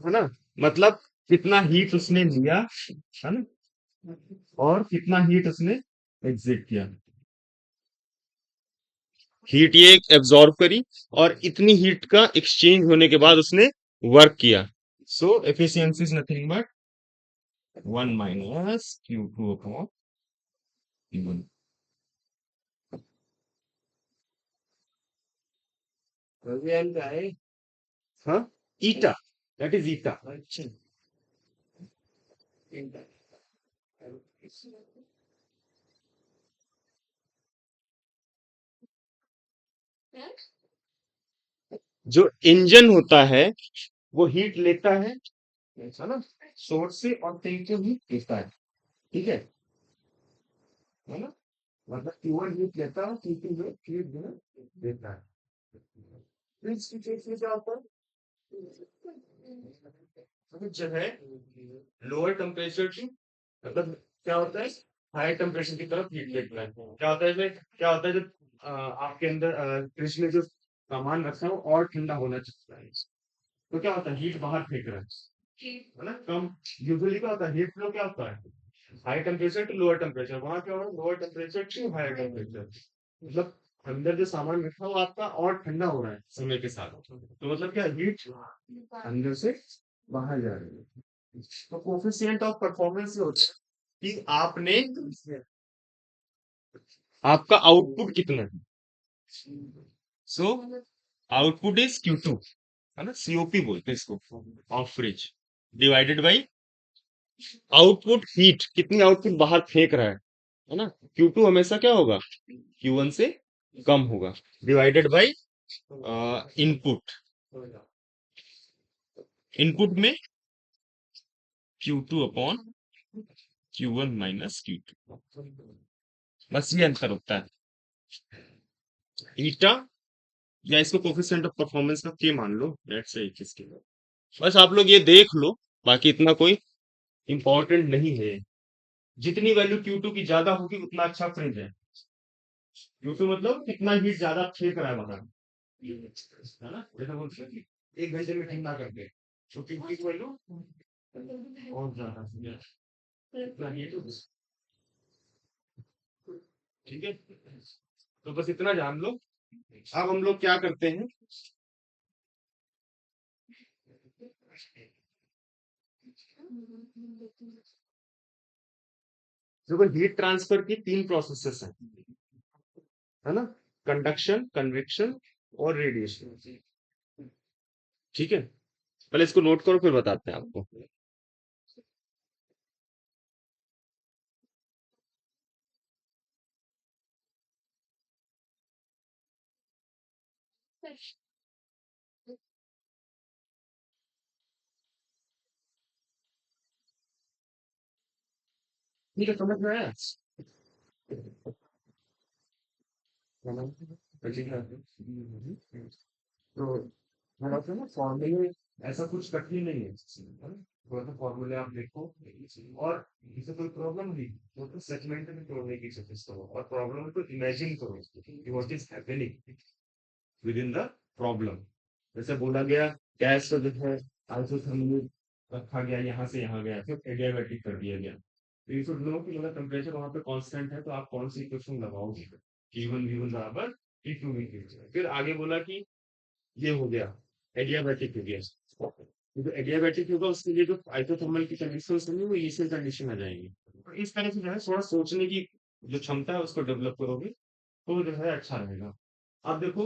है ना। मतलब कितना हीट उसने लिया, है ना, और कितना हीट उसने एग्जिट किया। हीट ये एब्जॉर्ब करी, और इतनी हीट का एक्सचेंज होने के बाद उसने वर्क किया। So efficiency is nothing but 1 - Q2 Q1। हाँ, ईटा, दैट इज ईटा। जो इंजन होता है वो हीट लेता है ना, सोर्स से, और टैंक से हीट देता है, ठीक है ना। मतलब प्योर हीट लेता है, Q2 में हीट जो है देता है। तो इसकी केस में क्या होता है, मतलब जो है लोअर टेम्परेचर की, मतलब क्या होता है, हाई टेम्परेचर की तरफ हीट फेंकना है। क्या होता है इसमें, क्या होता है जब आपके अंदर फ्रिज में जो सामान रखा है वो और ठंडा होना चाहता है, तो क्या होता है, हीट बाहर फेंक रहा है ना, कम। यूजुअली क्या होता है, हीट फ्लो क्या होता है, high temperature to lower temperature, वहां क्या हो रहा है, lower temperature to higher temperature, मतलब अंदर जो सामान रखा है वो आपका और ठंडा हो रहा है समय के साथ, तो मतलब क्या, हीट अंदर से बाहर जा रही है। तो कोफिशिएंट ऑफ परफॉर्मेंस ये होता है कि आपने, आपका आउटपुट कितना है। सो आउटपुट इज Q2, है ना, सीओपी बोलते हैं इसको, of fridge, divided by output heat, कितनी आउटपुट बाहर फेंक रहा है ना। Q2 हमेशा क्या होगा, Q1 से कम होगा, डिवाइडेड बाई इनपुट, इनपुट में Q2 upon Q1 minus Q2, बस ये अंतर होता है। ईटा, या इसको कोफिशिएंट ऑफ परफॉर्मेंस का के मान लो, लेट्स से इसके, बस आप लोग ये देख लो, बाकी इतना कोई इंपॉर्टेंट नहीं है। जितनी वैल्यू Q2 की ज्यादा होगी उतना अच्छा फ्रिज है। Q2 मतलब कितना हीट ज्यादा फेंक रहा है बाहर, है ना, जैसे बोलते हैं कि 1 घंटे में ठंडा कर दे, तो Q2 की वैल्यू और ज्यादा है, इतना हीट, ठीक है। तो बस इतना जान लो। अब हम लोग क्या करते हैं, देखो हीट ट्रांसफर की 3 प्रोसेसेस हैं, है ना, कंडक्शन, कन्वेक्शन और रेडिएशन, ठीक है। पहले इसको नोट करो फिर बताते हैं आपको। ठीक है, समझ में आया। ठीक है। तो थोड़ा सा ना फॉर्मूले, ऐसा कुछ कठिन नहीं है, थोड़ा सा फॉर्मूले आप देखो, और इसे कोई प्रॉब्लम नहीं, तो सेगमेंट में तोड़ने की कोशिश करो, और प्रॉब्लम को इमेजिन करो कि what is happening with in the problem. जैसे बोला गया, गैस को जो है आइसोथर्मल रखा गया, यहाँ से यहाँ गया, फिर एडियाबैटिक कर दिया गया, तो यू शुड नो कि अगर टेम्परेचर वहां पे कांस्टेंट है तो आप कौन सी इक्वेशन लगाओगे, T1 V1 बराबर T2 V2। फिर आगे बोला कि ये हो गया, एडियाबैटिक हो गया, तो एडियाबैटिक होगा उसके लिए जो आइसोथर्मल की कंडीशन होंगी वो इनिशियल कंडीशन आ जाएंगी। तो इस तरह से जो है थोड़ा सोचने की जो क्षमता है उसको डेवलप करोगे तो जो है अच्छा रहेगा। अब देखो,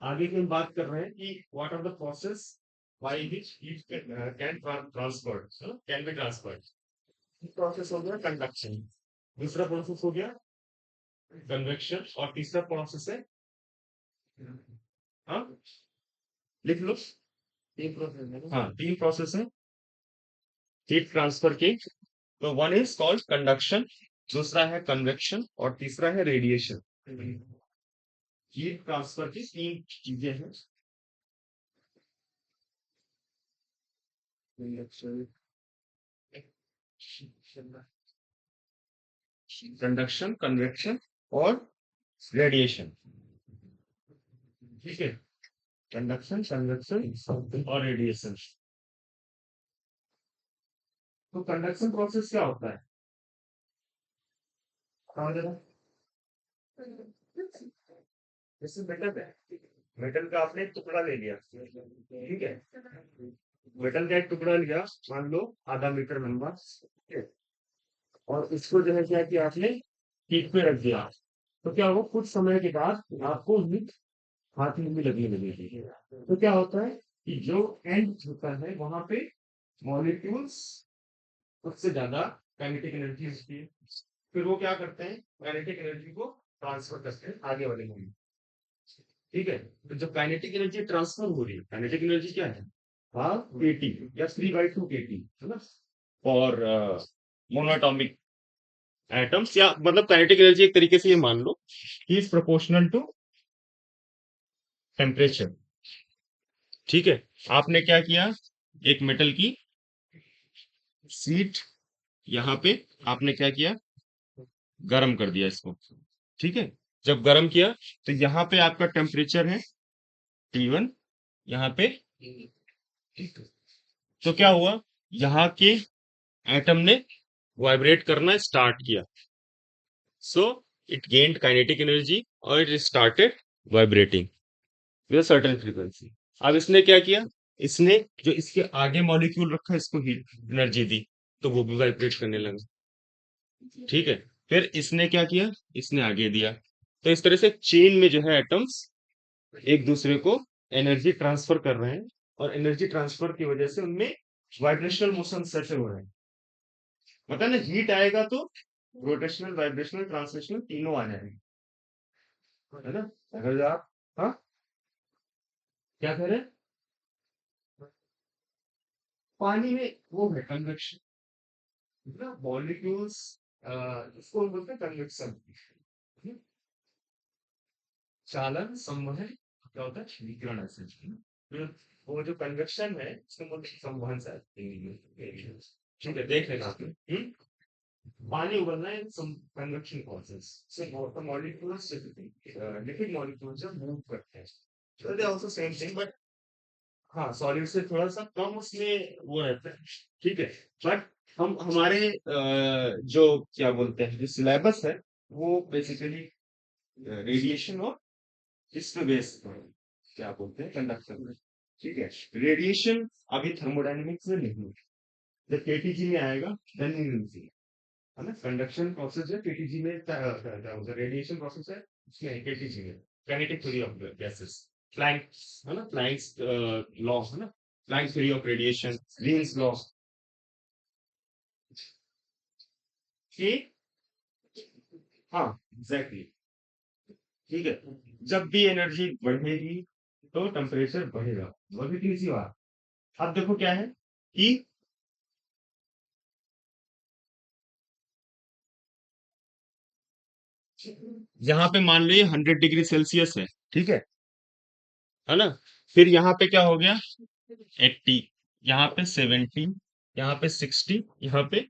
आगे की हम बात कर रहे हैं कि what are the process by which heat can transfer, can be transferred. Process हो गया कंडक्शन, दूसरा प्रोसेस हो गया कन्वेक्शन, और तीसरा प्रोसेस है, हाँ लिख लो, तीन प्रोसेस है, हाँ 3 प्रोसेस है हीट ट्रांसफर की। तो वन इज कॉल्ड कंडक्शन, दूसरा है कन्वेक्शन, और तीसरा है रेडिएशन। हीट ट्रांसफर की 3 चीजें हैं, कंडक्शन, कन्वेक्शन और रेडिएशन, ठीक है, कंडक्शन, कन्वेक्शन और रेडिएशन। तो कंडक्शन प्रोसेस क्या होता है, समझ रहे हो? जैसे मेटल है, मेटल का आपने एक टुकड़ा ले लिया, ठीक है, मेटल का एक टुकड़ा लिया, मान लो आधा मीटर लंबा, ठीक है, और इसको जो है क्या किया आपने, हीट पे रख दिया, तो क्या हो, कुछ समय के बाद आपको हीट हाथ में भी लगने लगेगी। तो क्या होता है कि जो एंड होता है वहां पे मॉलिक्यूल्स सबसे ज्यादा काइनेटिक एनर्जी होती है, फिर वो क्या करते हैं, काइनेटिक एनर्जी को ट्रांसफर करते हैं आगे वाले में, ठीक है। तो जब काइनेटिक एनर्जी ट्रांसफर हो रही है, काइनेटिक एनर्जी क्या है, हाँ KT या 3/2 KT, है ना, और मोनोटॉमिक एटम्स, या मतलब काइनेटिक एनर्जी एक तरीके से ये मान लो कि इज प्रोपोर्शनल टू टेम्परेचर, ठीक है। आपने क्या किया, एक मेटल की शीट यहाँ पे आपने क्या किया, गर्म कर दिया इसको, ठीक है। जब गर्म किया तो यहाँ पे आपका टेम्परेचर है T1, यहाँ पे T2, तो क्या हुआ, यहाँ के एटम ने वाइब्रेट करना स्टार्ट किया। सो it gained kinetic energy और it started vibrating with a certain frequency. अब इसने क्या किया, इसने जो इसके आगे मॉलिक्यूल रखा इसको हीट एनर्जी दी, तो वो भी वाइब्रेट करने लगा। ठीक है, फिर इसने क्या किया, इसने आगे दिया, तो इस तरह से चेन में जो है एटम्स एक दूसरे को एनर्जी ट्रांसफर कर रहे हैं, और एनर्जी ट्रांसफर की वजह से उनमें वाइब्रेशनल मोशन सेट हो रहे हैं। मतलब ना हीट आएगा तो रोटेशनल, वाइब्रेशनल, ट्रांसलेशनल तीनों आ जाएंगे, है ना। अगर आप, हाँ, क्या कह रहे हैं, पानी में वो है कन्वेक्शन, मतलब मॉलिक्यूल्स, इसको बोलते हैं कन्वेक्शन, चालन, संवहन, क्या होता है विकिरण ऐसे। फिर वो जो कन्वेक्शन है इसको बोलते हैं संवहन शायद इंग्लिश में। ठीक है, देख लेना आप। पानी उबलना है कन्वेक्शन प्रोसेस से, मॉलिक्यूल्स, लिक्विड मॉलिक्यूल्स जब मूव करते हैं, so they are also same thing, but हाँ सॉलिड से थोड़ा सा कम उसमें वो रहता है। ठीक है, बट हम हमारे जो क्या बोलते हैं जो सिलेबस है वो बेसिकली रेडिएशन और इस पे बेस्ड है, क्या बोलते हैं कंडक्शन में। ठीक है, रेडिएशन अभी थर्मोडायनेमिक्स में नहीं है, जब केटीजी में आएगा देन यू विल सी, है ना। कंडक्शन प्रोसेस है केटीजी में, रेडिएशन प्रोसेस है उसमें केटीजी में, kinetic theory of gases, Planck, है ना, प्लैंक्स लॉ, है ना, Planck theory of radiation, Wien's law, कि हाँ एग्जैक्टली। ठीक है, जब भी एनर्जी बढ़ेगी तो टेम्परेचर बढ़ेगा, वो भी सी बात। अब देखो क्या है कि यहाँ पे मान लो ये 100 डिग्री सेल्सियस है, ठीक है ना। फिर यहाँ पे क्या हो गया 80, यहाँ पे 70, यहाँ पे 60, यहाँ पे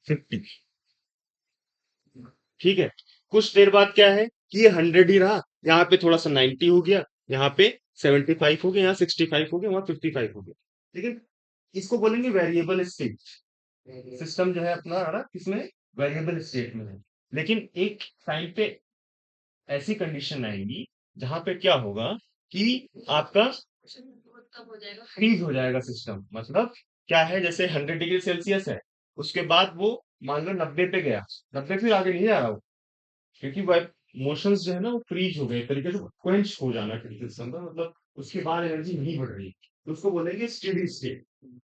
50। ठीक है, कुछ देर बाद क्या है कि ये 100 ही रहा, यहाँ पे थोड़ा सा 90 हो गया, यहाँ पे 75 हो गया, यहाँ 65 हो गया, वहां 55 हो गया। ठीक है, इसको बोलेंगे वेरिएबल स्टेट। सिस्टम जो है अपना, है ना, इसमें वेरिएबल स्टेट में है। लेकिन एक टाइम पे ऐसी कंडीशन आएगी जहां पे क्या होगा कि आपका फ्रीज हो जाएगा सिस्टम। मतलब क्या है, जैसे 100 डिग्री सेल्सियस है, उसके बाद वो मान लो 90 पे गया, 90 फिर आगे नहीं जा रहा वो, क्योंकि वह मोशंस जो है ना वो फ्रीज हो गए, एक तरीके से क्वेंच हो जाना किसी सिस्टम का, मतलब उसके बाद एनर्जी नहीं बढ़ रही, तो उसको बोलेंगे स्टेडी स्टेट।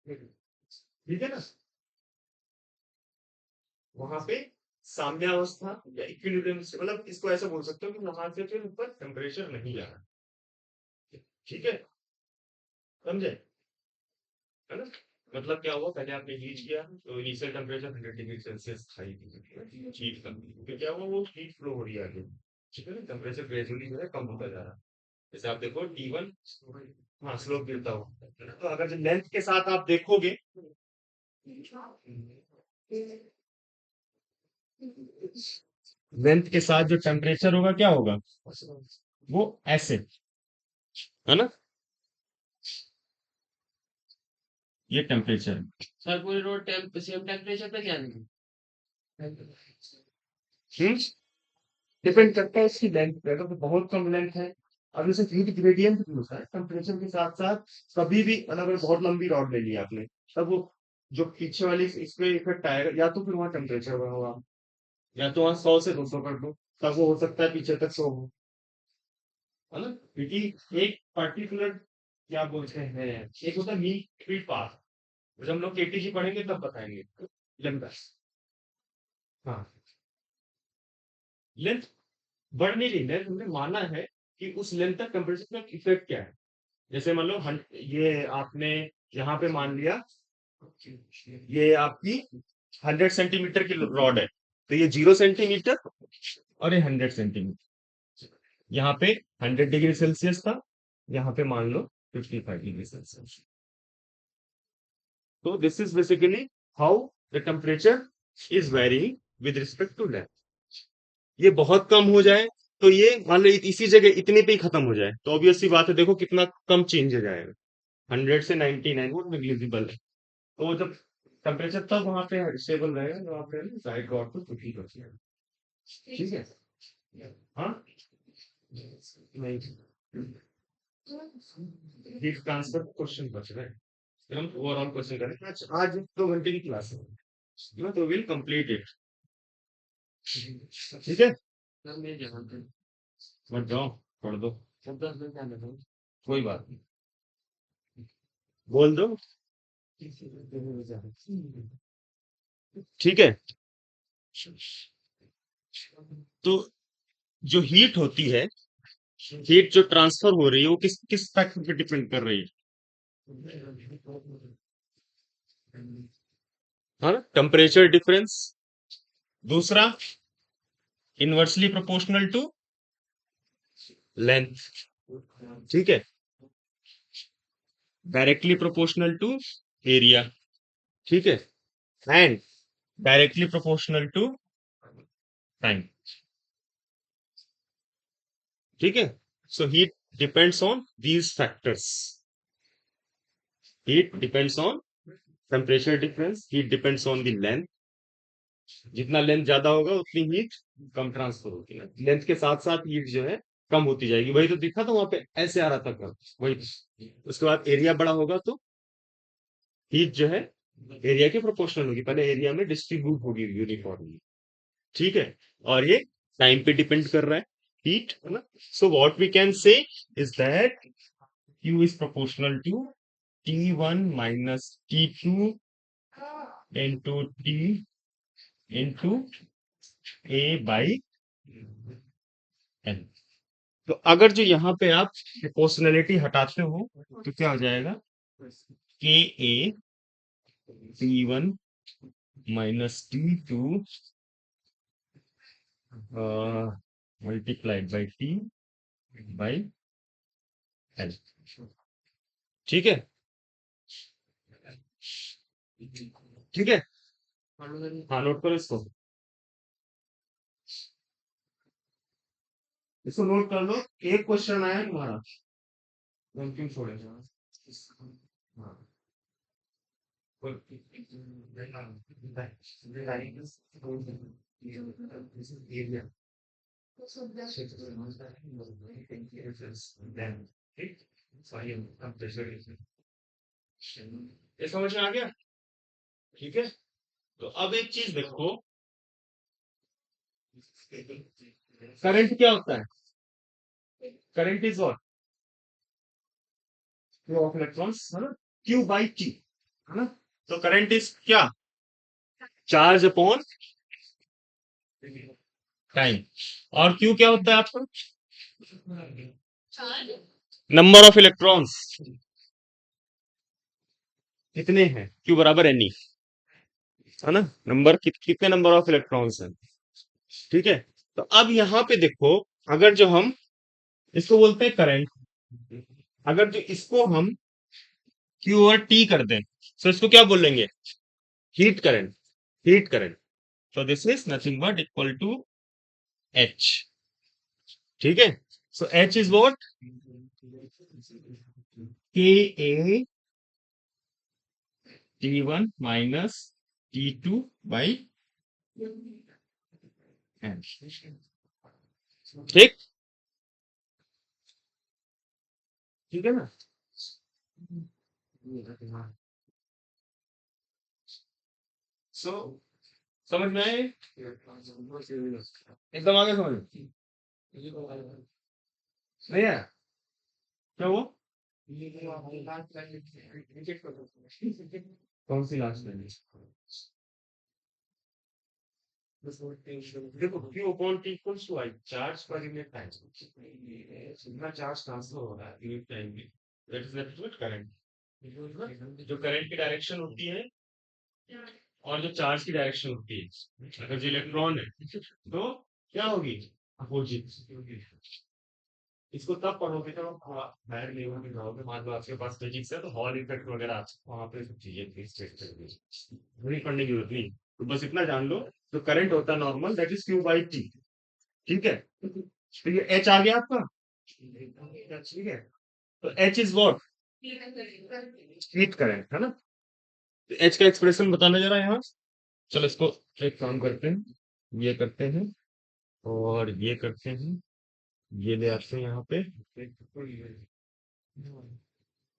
ठीक है ना, वहां पे साम्यावस्था या इक्विलिब्रियम, मतलब इसको ऐसा बोल सकते हो कि वहां से फिर ऊपर टेम्परेचर नहीं जा रहा। ठीक है, समझे, है ना। मतलब क्या हुआ, पहले आपने हीट किया तो इनिशियल टेम्परेचर 100 डिग्री सेल्सियस था, हीट का, फिर क्या हुआ वो हीट फ्लो हो रही है आगे। ठीक है ना, टेम्परेचर ग्रेजुअली जो है कम होता जा रहा है। जैसे आप देखो T1, हाँ स्लोप गिरता हुआ, है ना? तो अगर जो लेंथ के साथ आप देखोगे, लेंथ के साथ जो टेम्परेचर होगा क्या होगा, वो ऐसे, है ना, ये टेम्परेचर। सर पूरे रोड सेम टेम्परेचर पे क्या नहीं? हम्म, डिपेंड करता है इसकी लेंथ पे, अगर तो बहुत कम लेंथ है, अब जैसे हीट ग्रेडियंट भी होता है टेम्परेचर के साथ साथ, कभी भी मतलब अगर बहुत लंबी रॉड ले ली आपने, तब वो जो पीछे वाली इस पे इफेक्ट आएगा, या तो फिर वहाँ टेम्परेचर बढ़ा होगा, या तो वहाँ 100 से 200 कर दो, तब वो हो सकता है पीछे तक 100 हो, है ना। क्योंकि एक पर्टिकुलर क्या बोलते हैं, एक होता है मीन फ्री पाथ, जब हम लोग केटीजी पढ़ेंगे तब बताएंगे लेंथ। हाँ, लेंथ बढ़ नहीं रही, लेंथ हमने माना है कि उस लेंथ तक टेम्परेचर का इफेक्ट क्या है। जैसे मान लो ये आपने यहाँ पे मान लिया, ये आपकी 100 सेंटीमीटर की रॉड है, तो ये 0 सेंटीमीटर और ये 100 सेंटीमीटर, यहाँ पे 100 डिग्री सेल्सियस था, यहाँ पे मान लो 55 डिग्री सेल्सियस। तो this is basically how the temperature is varying with respect to length. ये बहुत कम हो जाए तो ये मान लो इसी जगह इतने पे ही खत्म हो जाए, तो ऑब्वियस सी बात है, देखो कितना कम चेंज हो जाएगा, 100 से 99 वो नेग्लिजिबल है। तो जब टेम्परेचर तब वहां पे स्टेबल रहेगा जब आप साइड गॉड को कुछ ही कर, ठीक है। हाँ नहीं, हीट ट्रांसफर क्वेश्चन बच रहे हैं, फिर हम ओवरऑल क्वेश्चन करें। आज 2 घंटे की क्लास है, तो विल कंप्लीट इट। ठीक है, सर मैं जानता हूँ। मत जाओ, पढ़ दो, सर 10 मिनट आना था। कोई बात नहीं, बोल दो। ठीक है, तो जो हीट होती है, हीट जो ट्रांसफर हो रही है, वो किस किस फैक्टर पे डिपेंड कर रही है? हाँ, टेम्परेचर डिफरेंस। दूसरा, इनवर्सली प्रोपोर्शनल टू लेंथ। ठीक है, डायरेक्टली प्रोपोर्शनल टू एरिया। ठीक है, and directly proportional to time. ठीक है, so heat depends on these factors. Heat depends on temperature difference, heat depends on the length. जितना length ज्यादा होगा उतनी हीट कम ट्रांसफर होगी, लेंथ के साथ साथ हीट जो है कम होती जाएगी। वही तो दिखा था वहां पे, ऐसे आ रहा था कब, वही। उसके बाद एरिया बड़ा होगा तो हीट जो है एरिया के प्रोपोर्शनल होगी, पहले एरिया में डिस्ट्रीब्यूट होगी यूनिफॉर्मली। ठीक है, और ये टाइम पे डिपेंड कर रहा है, हीट, है ना। So what we can say is that Q is proportional to T1 minus T2 into T into A by N। तो अगर जो यहाँ पे आप प्रोपोर्शनलिटी हटाते हो तो क्या हो जाएगा? के ए T1 minus T2 multiplied by T by L। ठीक है, ठीक है, हाँ नोट करो इसको, इसको नोट कर लो। एक क्वेश्चन आया है तुम्हारा, हम क्यों छोड़े? हाँ, ये समझ में आ गया? ठीक है, तो अब एक चीज देखो, करंट क्या होता है? Current is what? Flow of electrons, है ना, क्यू बाई टी, है ना। तो करंट इज क्या? Charge upon time. और क्यू क्या होता है आपका? नंबर ऑफ इलेक्ट्रॉन्स कितने हैं, क्यू बराबर एन ई, है ना। नंबर कितने नंबर ऑफ इलेक्ट्रॉन्स हैं। ठीक है, तो अब यहाँ पे देखो, अगर जो हम इसको बोलते हैं करंट, अगर जो इसको हम क्यू और टी कर दें तो इसको क्या बोलेंगे? Heat current, heat current. so this is nothing but equal to H। ठीक है, so H is what? K A T1 minus T2 by N। ठीक, ठीक है ना। सो समझ में आए? एकदम आगे समझ में नहीं है? क्या वो कौन सी लास्ट लाइन? देखो Q upon T equals to I, charge पर यूनिट टाइम, जितना चार्ज ट्रांसफर हो रहा है यूनिट टाइम में, that is nothing but current. जो करंट की डायरेक्शन होती है और जो चार्ज की डायरेक्शन होती है, अगर जो इलेक्ट्रॉन है तो क्या होगी? अपोजिट। इसको तब पढ़ोगे जब आप हायर लेवल में जाओगे, मान लो आपके पास फिजिक्स है तो हॉल इफेक्ट वगैरह वहां पे सब चीजें नहीं पढ़ने की जरूरत नहीं, तो बस इतना जान लो, तो करंट होता है normal, that is Q by T. ठीक है, तो ये एच आ गया आपका। ठीक है, तो H is what? Heat current, है ना। तो एच का एक्सप्रेशन बताना जरा यहाँ। चलो इसको एक काम करते हैं, ये करते हैं, और ये करते हैं, ये ले आते हैं यहाँ पे।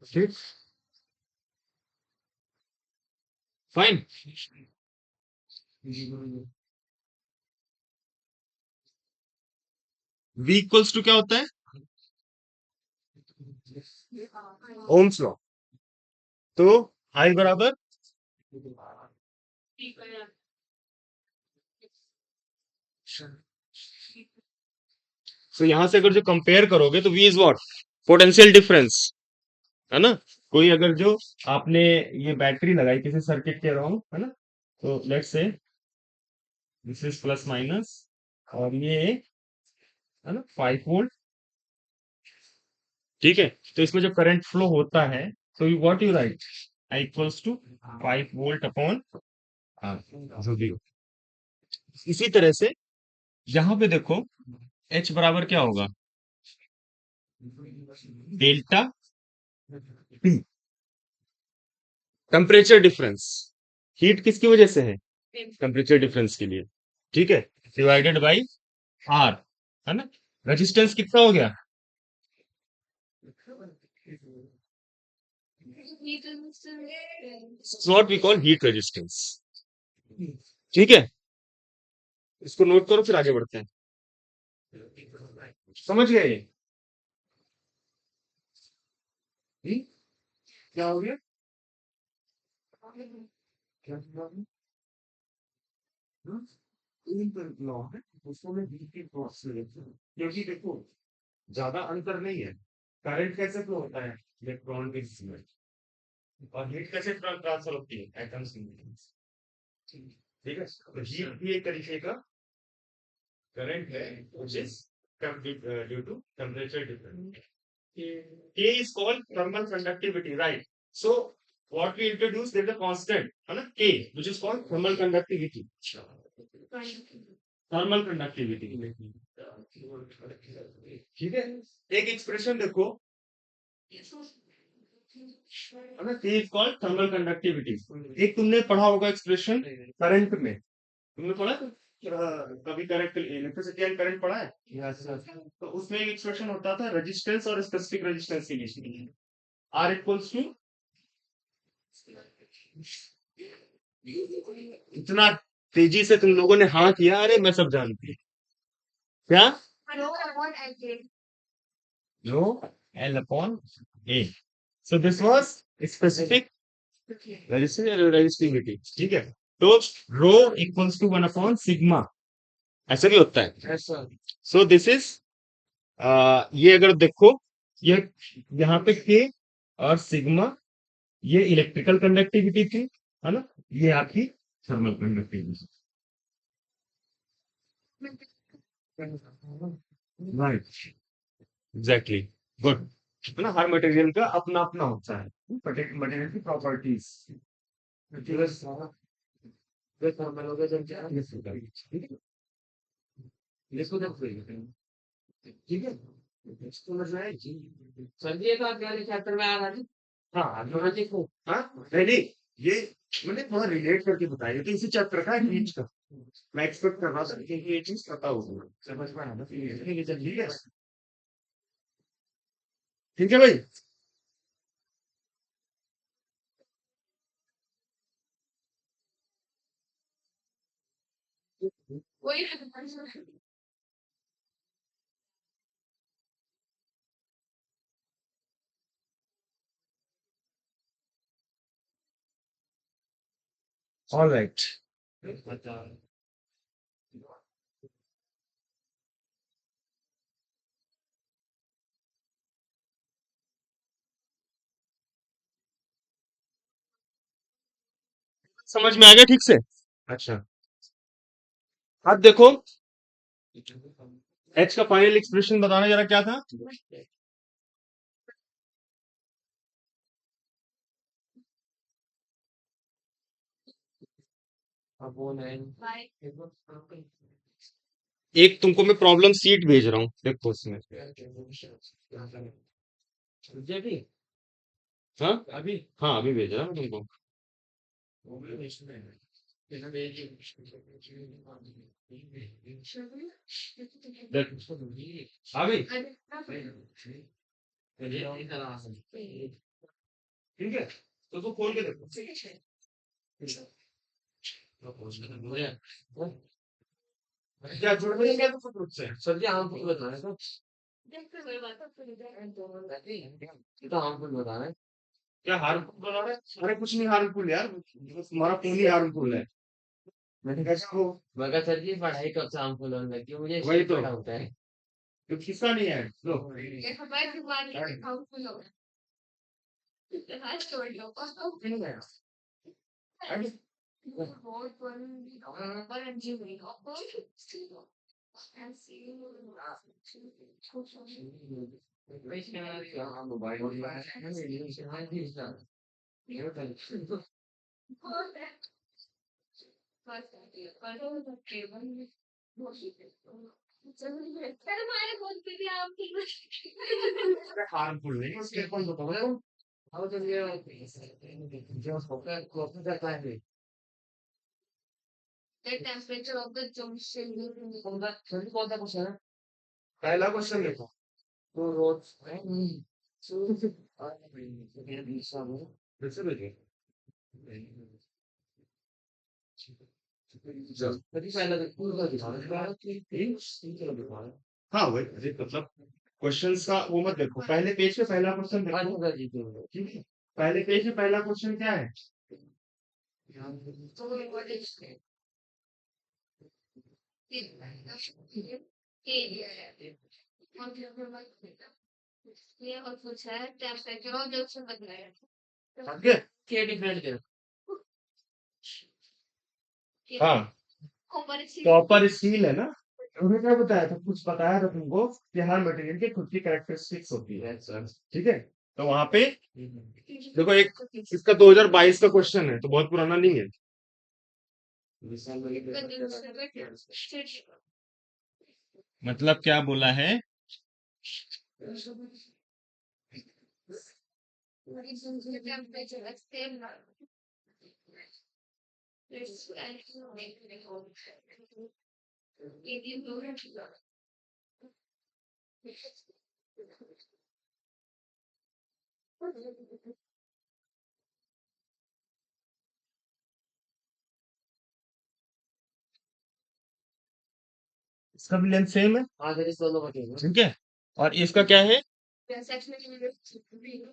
ठीक, फाइन। V इक्वल्स टू क्या होता है? Ohm's law. तो I बराबर, तो यहां से अगर जो कंपेयर करोगे तो V is what? Potential difference, है ना? कोई अगर जो आपने ये बैटरी लगाई किसी सर्किट के अराउंड, है ना, तो let's say this is plus minus, और ये है ना 5 वोल्ट, ठीक है? तो इसमें जब करंट फ्लो होता है तो you what you write, I equals to 5 volt upon R, जो भी हो। इसी तरह से यहाँ पे देखो H बराबर क्या होगा? Delta T, temperature difference. Heat किसकी वजह से है? टेम्परेचर डिफरेंस के लिए, ठीक है, डिवाइडेड बाई आर, है ना? रेजिस्टेंस कितना हो गया? What we call heat resistance, ठीक है? इसको नोट करो, फिर आगे बढ़ते हैं। समझ गए ये? हम्म? क्या हो गया? क्या लॉ है, उसको मैं हीट की क्रॉस से लेता हूँ, क्योंकि देखो ज्यादा अंतर नहीं है। करंट कैसे फ्लो होता है? इलेक्ट्रॉन के इसमें, और हीट कैसे ट्रांसफर होती है? एटम्स में, ठीक है? तो हीट भी एक तरीके का करंट है, which is due to temperature difference. K is called thermal conductivity, right? So what we introduced, there is a constant, है ना, K, which is called thermal conductivity. Thermal conductivity, ठीक है? एक एक्सप्रेशन देखो, है ना, K is called thermal conductivity। एक तुमने पढ़ा होगा एक्सप्रेशन करंट में, तुमने पढ़ा कभी करंट, इलेक्ट्रिसिटी एंड करंट पढ़ा है? तो उसमें एक एक्सप्रेशन होता था रेजिस्टेंस और स्पेसिफिक रेजिस्टेंस के लिए, आर इक्वल्स टू, इतना तेजी से तुम लोगों ने हाँ किया, अरे मैं सब जानती हूँ। क्या? Rho L upon A, so this was specific resistivity, ठीक है? तो रो इक्वल्स टू 1/सिग्मा, ऐसा भी होता है। सो दिस इज, ये अगर देखो, ये यहाँ पे के और सिग्मा, ये इलेक्ट्रिकल कंडक्टिविटी थी, है ना? ये आपकी thermal conductivity, right, exactly, good. है ना, हर मटेरियल का अपना अपना होता है मटेरियल की प्रॉपर्टीज, थर्मल हो गया जब क्या, ठीक है? इसको जब, ठीक है, समझ में आएगी? सर जी, ये तो आप पहले चैप्टर में आ रहा है। हाँ, जो देखो, हाँ, नहीं, ये मैंने थोड़ा रिलेट करके बताया, तो इसी चैप्टर का रीच का मैं एक्सपेक्ट कर रहा था कि ये चीज पता होगा, समझ में आना, ठीक है, चलिए, ठीक है भाई। ऑल राइट, समझ में आ गया ठीक से? अच्छा, अब देखो एच का फाइनल एक्सप्रेशन बताना जरा, क्या था? एक तुमको मैं प्रॉब्लम सीट भेज रहा हूँ, देखो उसमें, हाँ अभी, हाँ अभी भेज रहा हूँ तुमको। देख आ गई। ठीक है, तो तू खोल के देखो। क्या जुड़ गई क्या तू खुद से? सर जी आम फल बताना है तो ये तो आम फल बताना है। क्या हार्मफुल बना रहा है? अरे कुछ नहीं हार्मफुल यार, बस तुम्हारा खून ही हार्मफुल है। मैंने कैसा हो? मैं कहा सर जी पढ़ाई कब से आम फल होने लगी है मुझे वही इसलिए तो, पता होता है। तो किस्सा नहीं है लो। अरे हार्मफुल नहीं, उसके कौन बताओ। अब तो ये जो होकर कॉपी करता है सर जी कौन सा क्वेश्चन है पहला क्वेश्चन देखो। तो रोज फिर से देखिए। सर जी पहला तो पूरा दिखा रहा है हाँ वही, अरे मतलब क्वेश्चंस का वो मत देखो, पहले पेज पे पहला क्वेश्चन देखो। सर जी तो ठीक है, पहले पेज पे पहला क्वेश्चन क्या है? समझे? क्या डिफरेंट है हाँ, कॉपर स्टील है ना। उन्होंने क्या बताया था, कुछ बताया था तुमको कि हर मटेरियल की खुद की कैरेक्टरिस्टिक्स होती है। ठीक है, तो वहां पे देखो एक, इसका 2022 का क्वेश्चन है तो बहुत पुराना नहीं है। मतलब क्या बोला है? इसका भी लेंथ सेम है। हाँ सर इस दोनों का ठीक ठीक है, और इसका क्या है?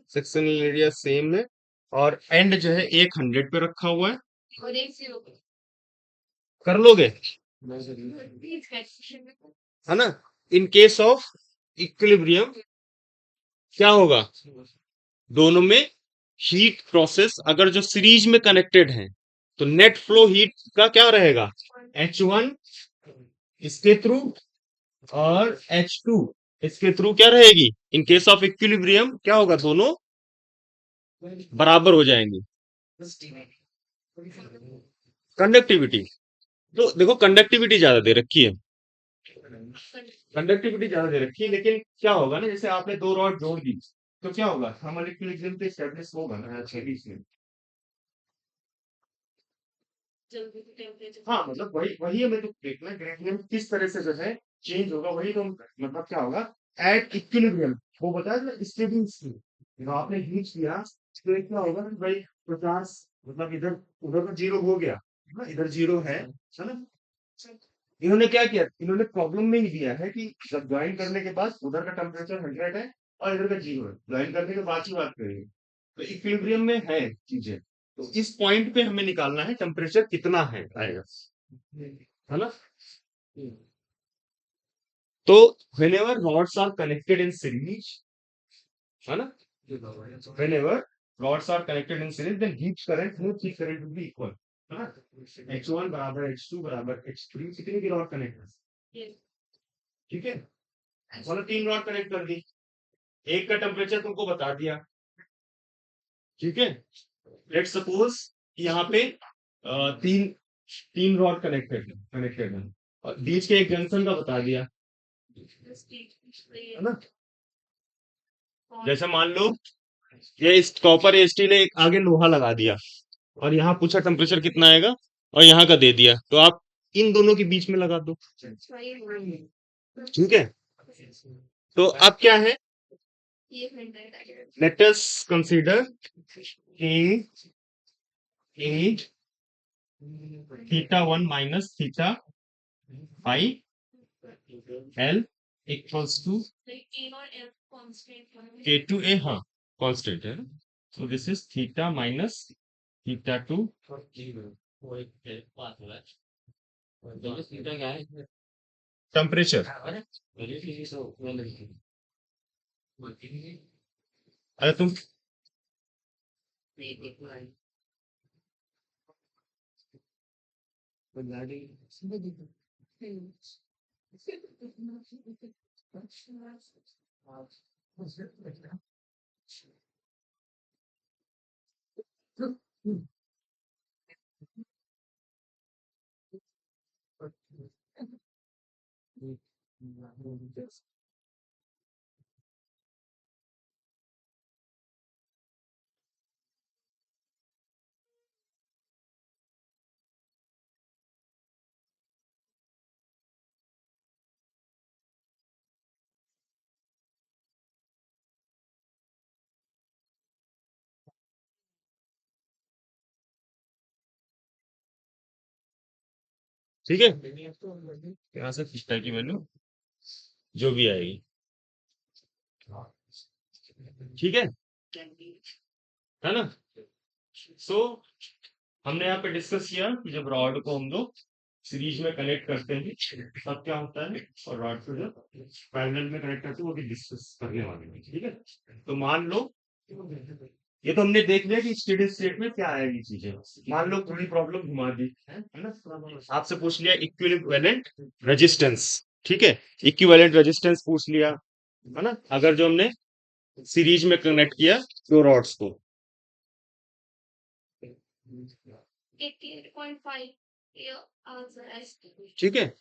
सेक्शनल एरिया सेम है, और एंड जो है एक 100 पे रखा हुआ है। कर लोगे, है ना? इन केस ऑफ इक्विलिब्रियम क्या होगा? दोनों में हीट प्रोसेस अगर जो सीरीज में कनेक्टेड है तो नेट फ्लो हीट का क्या रहेगा? H1 इसके थ्रू और H2 इसके थ्रू क्या रहेगी? इन केस ऑफ इक्विलिब्रियम क्या होगा? दोनों बराबर हो जाएंगे। कंडक्टिविटी, तो देखो कंडक्टिविटी ज्यादा दे रखी है, कंडक्टिविटी ज्यादा दे रखी है, लेकिन क्या होगा ना, जैसे आपने दो रॉड जोड़ दी तो क्या होगा? थर्मल इक्विलिब्रियम तो एस्टेब्लिश होगा ना बीच में। हाँ मतलब वही वही हमें तो देखना है, ग्रेडियंट किस तरह से जो है चेंज होगा, वही तो मतलब क्या होगा एट इक्विलिब्रियम। वो बताया ना स्टेबिलिटी स्कीम, जब आपने हीट किया तो एक क्या होगा ना भाई, 50 मतलब इधर उधर का जीरो हो गया ना, इधर जीरो है ना। इन्होंने क्या किया, इन्होंने प्रॉब्लम में ही दिया है कि जब ज्वाइन करने के बाद उधर का टेम्परेचर 100 है और इधर का जीरो है, ज्वाइन करने के बाद की बात करेंगे, तो इक्विलिब्रियम में है चीजें, तो इस पॉइंट पे हमें निकालना है टेम्परेचर कितना है आएगा, है ना। तो whenever rods are connected in series, है ना, whenever rods are connected in series then heat current will be equal, है ना। H1 बराबर H2 बराबर H3, कितनी की रॉड कनेक्ट है? ठीक है, मतलब 3 रॉड कनेक्ट कर दी, एक का टेम्परेचर तुमको बता दिया। ठीक है, लेट सपोज यहाँ पे तीन तीन रॉड कनेक्टेड है और बीच के एक जंक्शन का बता दिया, है ना। जैसे मान लो ये इस कॉपर स्टील ने आगे लोहा लगा दिया और यहाँ पूछा टेम्परेचर कितना आएगा, और यहाँ का दे दिया, तो आप इन दोनों के बीच में लगा दो। ठीक है, तो अब क्या है, let us consider A A theta 1 minus theta five L equals to K two A, हाँ कांस्टेंट है, so this is theta minus theta two temperature. अरे तुम ठीक है, यहाँ से थीटा की वैल्यू जो भी आएगी, ठीक है ना। सो हमने यहाँ पे डिस्कस किया कि जब रॉड को हम लोग सीरीज में कनेक्ट करते हैं तब क्या होता है, और रॉड को जब पैरेलल में कनेक्ट करते हैं वो भी डिस्कस करने वाले हैं। ठीक है, तो मान लो ये तो हमने देख लिया कि स्टेडी स्टेट में क्या आएगी चीजें। मान लो थोड़ी प्रॉब्लम घुमा दी है ना, आपसे पूछ लिया इक्विवेलेंट रेजिस्टेंस। ठीक है, इक्विवेलेंट रेजिस्टेंस पूछ लिया है ना, अगर जो हमने सीरीज में कनेक्ट किया दो रॉड्स को। 88.5 ये आंसर है। ठीक है,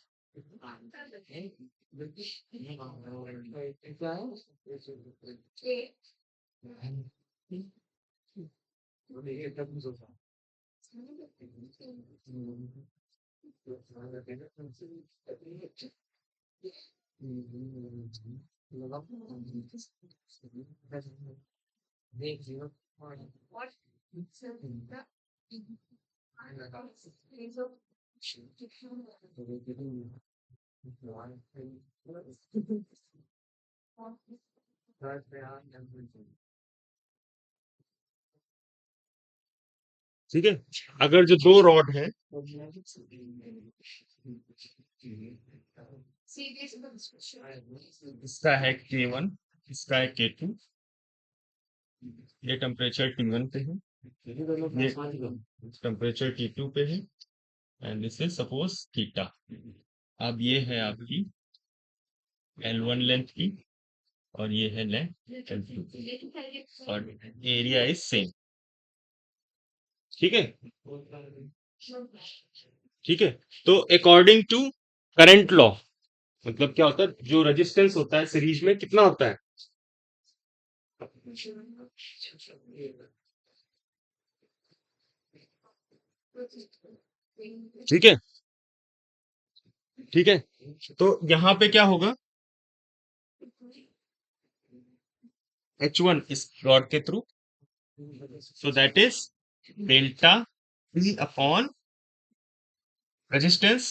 ठीक है, अगर जो दो रॉड है, इसका है K1, इसका है K2, ये टेम्परेचर T1 पे है, ये टेम्परेचर T2 पे है, and this is suppose theta. अब ये है आपकी L1 लेंथ की, और ये है लेंथ L2, और एरिया इज सेम। ठीक है, ठीक है, तो अकॉर्डिंग टू करंट लॉ, मतलब क्या होता है, जो रेजिस्टेंस होता है सीरीज में कितना होता है, ठीक है, ठीक है, तो यहाँ पे क्या होगा, H1 इस रॉड के through, so that is delta E upon resistance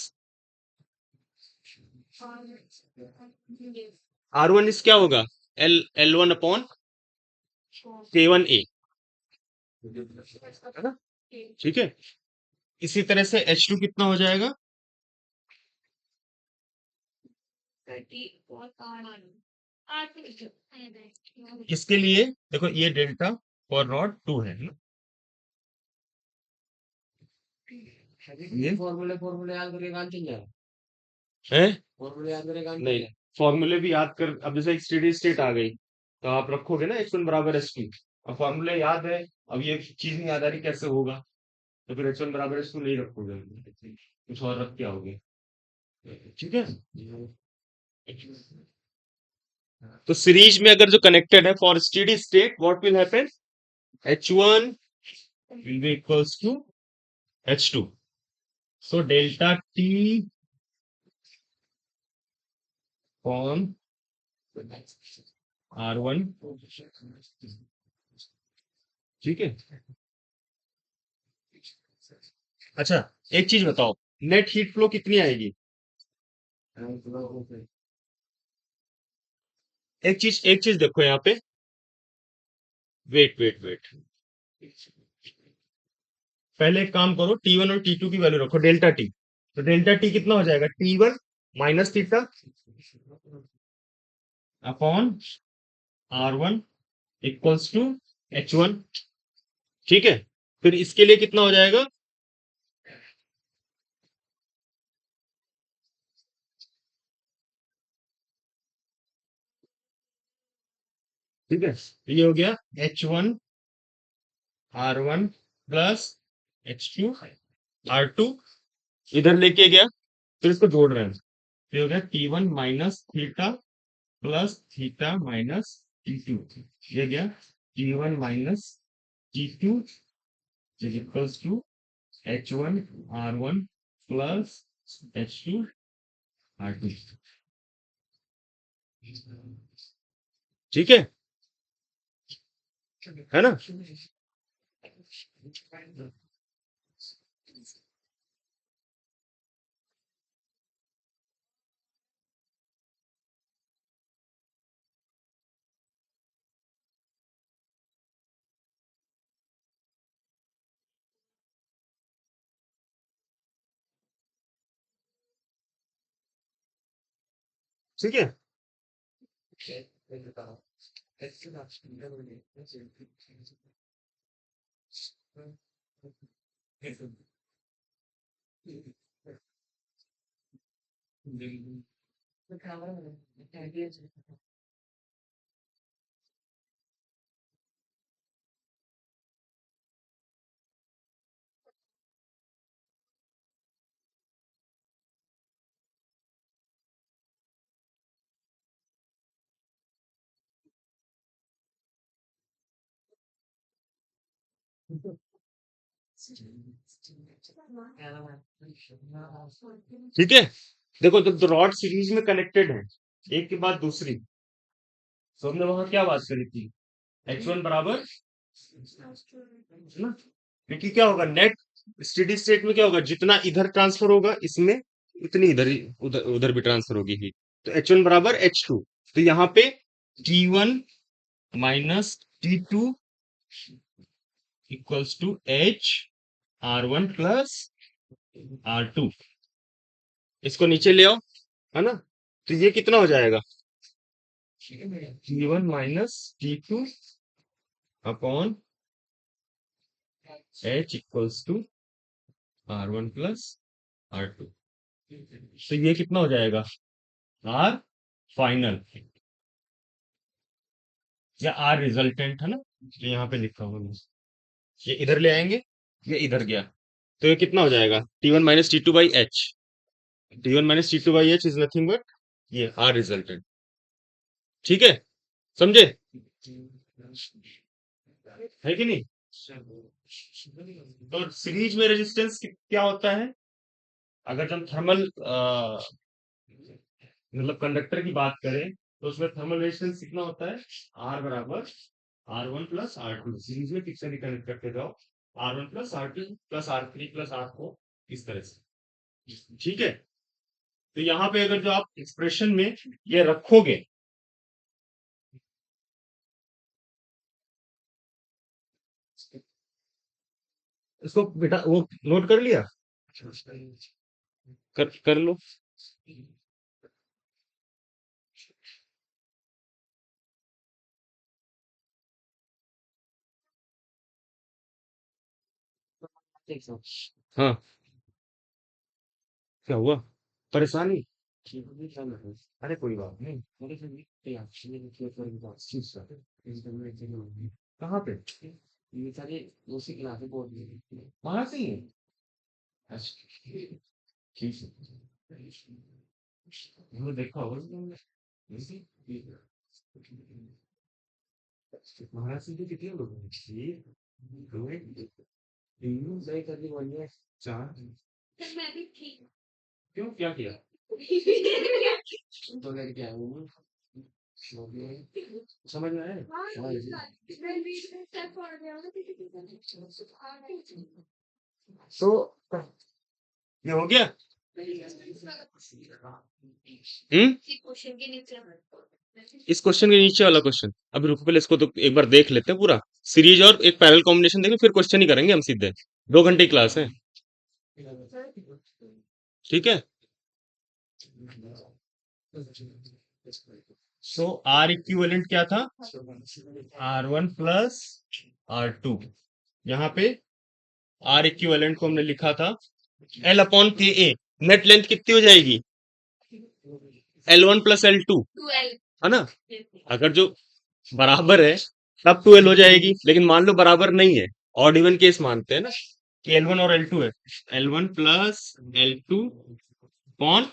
R1 इस क्या होगा, L1 अपॉन K1A, है ना। ठीक है, इसी तरह से H2 कितना हो जाएगा, इसके लिए देखो ये डेल्टा फॉर रॉड 2 है ना? ये फॉर्मूले फॉर्मूले याद करके काम चल जाए, है, फॉर्मूले याद करके काम नहीं फॉर्मूले भी याद कर, अब जैसे एक स्टेडी स्टेट आ गई तो आप रखोगे ना H1 बराबर H2, अब फॉर्मूले याद है, अब ये चीज नहीं याद आ रही कैसे होगा, तो फिर H1 बराबर H2 नहीं रखोगे, कुछ और रख के आओगे। ठीक है, तो सीरीज में अगर जो कनेक्टेड है for steady state what will happen, H1 will be equals to H2, so delta T form R1, ठीक है। अच्छा, एक चीज बताओ, नेट हीट फ्लो कितनी आएगी? एक चीज देखो यहाँ पे, वेट वेट वेट, पहले एक काम करो, T1 और T2 की वैल्यू रखो, डेल्टा टी। तो डेल्टा टी कितना हो जाएगा? T1 minus theta upon R1 equals to H1, ठीक है। फिर इसके लिए कितना हो जाएगा? ठीक है, तो ये हो गया H1 R1 plus H2 R2, इधर लेके गया, फिर इसको जोड़ रहे हैं, तो ये हो गया T1 minus theta plus theta minus T2, ये गया T1 minus T2 equals to H1 R1 plus H2 R2, ठीक है ना? ठीक है, ठीक है। देखो, जब रॉड सीरीज में कनेक्टेड है, एक के बाद दूसरी, तो हमने वहां क्या बात करी थी? H1 बराबर, है ना? क्योंकि क्या होगा, नेट स्टेडी स्टेट में क्या होगा, जितना इधर ट्रांसफर होगा इसमें, उतनी इधर ही उधर उधर भी ट्रांसफर होगी हीट। तो H1 बराबर H2, तो यहाँ पे T1 minus T2 equals to HR1 plus R2, इसको नीचे ले आओ, है ना? तो ये कितना हो जाएगा? T1 minus T2 upon H equals to R1 plus R2, तो ये कितना हो जाएगा? R फाइनल या R रिजल्टेंट, है ना? तो यहाँ पे लिखा हुआ है, ये इधर ले आएंगे, ये इधर गया, तो ये कितना हो जाएगा? T1 minus T2 by H, T1 minus T2 by H is nothing but ये R रिजल्टेंट, ठीक है, समझे? है कि नहीं? तो सीरीज में रेजिस्टेंस क्या होता है? अगर हम थर्मल मतलब कंडक्टर की बात करें, तो उसमें थर्मल रेजिस्टेंस कितना होता है? आर बराबर R1 प्लस R2, सीरीज में किससे भी कनेक्ट करते जाओ, R1 plus R2 plus R3 plus R4, इस तरह से, ठीक है। तो यहाँ पे अगर जो आप एक्सप्रेशन में ये रखोगे, इसको बेटा वो नोट कर लिया, कर लो। हाँ, क्या हुआ? परेशानी? अरे कोई बात नहीं, कहाँ पे? वहां से ही है? अच्छा, ठीक है, वो देखा होगा तुमने। महाराष्ट्र से कितने लोग हैं? एक, दो, तीन, चार, क्यों, क्या किया? तो लड़के आए हुए समझ में आया? तो ये हो गया। हम्म इस क्वेश्चन के नीचे वाला क्वेश्चन, अभी रुको, पहले इसको तो एक बार देख लेते हैं पूरा सीरीज और एक पैरेलल कॉम्बिनेशन देखें, फिर क्वेश्चन ही करेंगे हम सीधे। 2 घंटे की क्लास है, ठीक है। सो आर इक्विवेलेंट क्या था? R1 plus R2। यहाँ पे आर इक्विवेलेंट को हमने लिखा था L अपॉन के ए। नेट लेंथ कितनी हो जाएगी? L1 प्लस L2, है ना। अगर जो बराबर है तब 2L हो जाएगी, लेकिन मान लो बराबर नहीं है, ऑड इवन केस मानते हैं ना कि L1 और L2 है। L1 प्लस L2 अपॉन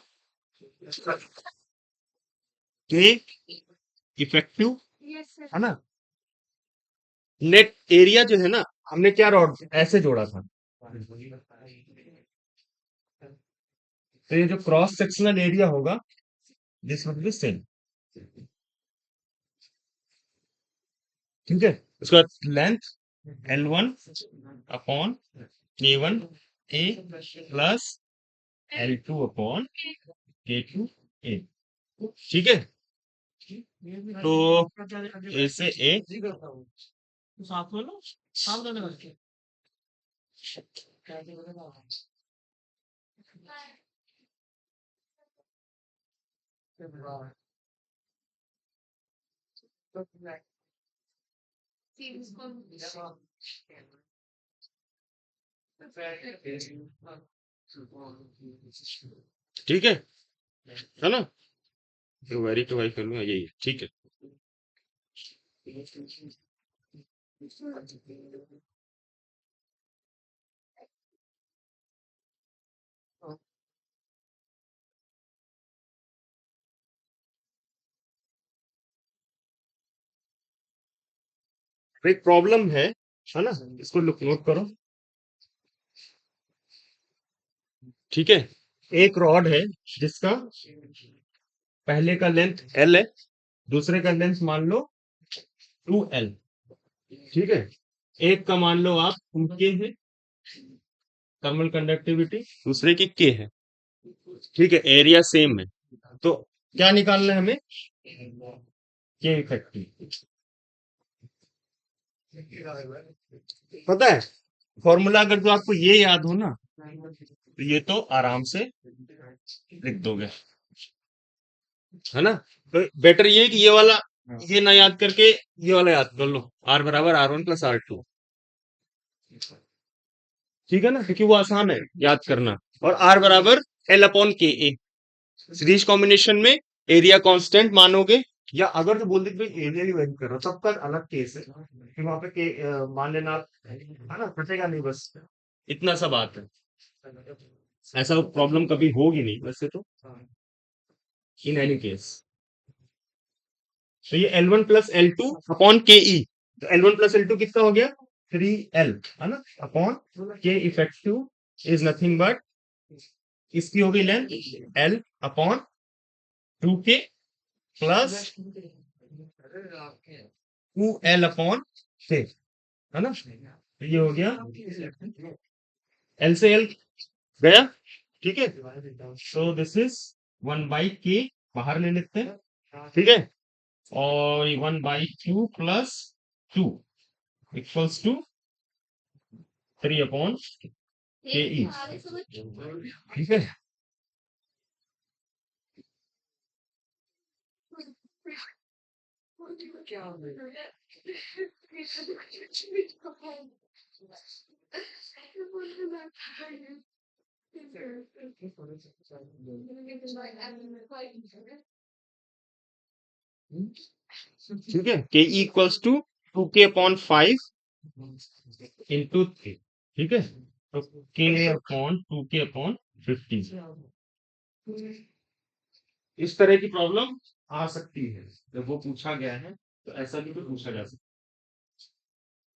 के इफेक्टिव, है ना। नेट एरिया जो है ना, हमने क्या रॉड ऐसे जोड़ा था, तो ये जो क्रॉस सेक्शनल एरिया होगा दिस वुड बी सेम, ठीक है। उसके बाद लेंथ L1 अपॉन K1 ए प्लस L2 अपॉन K2 ए, ठीक है। तो ए से ए, साथ में लो साथ में करके ठीक है ना। तो वेरी टू वाई फिल्म यही है, ठीक है। एक प्रॉब्लम है ना, इसको नोट करो, ठीक है। एक रॉड है जिसका पहले का लेंथ L है, दूसरे का लेंथ मान लो 2L, ठीक है। एक का मान लो आप K है थर्मल कंडक्टिविटी, दूसरे की K है, ठीक है। एरिया सेम है, तो क्या निकालना है हमें? K इफेक्टिव, पता है फॉर्मूला। अगर तो आपको ये याद हो ना, तो ये तो आराम से लिख दोगे, है ना। तो बेटर ये है कि ये वाला ये ना याद करके ये वाला याद कर लो, R बराबर R1 प्लस R2, ठीक है ना, क्योंकि वो आसान है याद करना। और R बराबर L अपॉन के ए। सीरीज कॉम्बिनेशन में एरिया कांस्टेंट मानोगे, या अगर तो बोल दे भाई एरिया ही वेरी कर रहा तब का अलग केस है कि वहां पे के मान लेना, है ना, कटेगा नहीं, बस इतना सा बात है। ऐसा प्रॉब्लम कभी होगी नहीं वैसे तो, इन एनी केस। तो ये L1 प्लस L2 अपॉन के ई, तो L1 प्लस L2 कितना हो गया? 3L, है ना, अपॉन के इफेक्टिव इज नथिंग बट, इसकी होगी length L upon 2K plus 2L upon K, है ना। तो ये हो गया L से L गया, ठीक है। सो दिस इज 1/K, बाहर ले लेते हैं, ठीक है। और 1/2 प्लस 2 इक्वल्स टू 3 अपॉन के ई, ठीक है। ठीक है, के equals to 2K upon 5 into 3, ठीक है। तो के अपॉन 2K अपॉन 15, इस तरह की प्रॉब्लम आ सकती है जब वो पूछा गया है, तो ऐसा भी तो पूछा जा सकता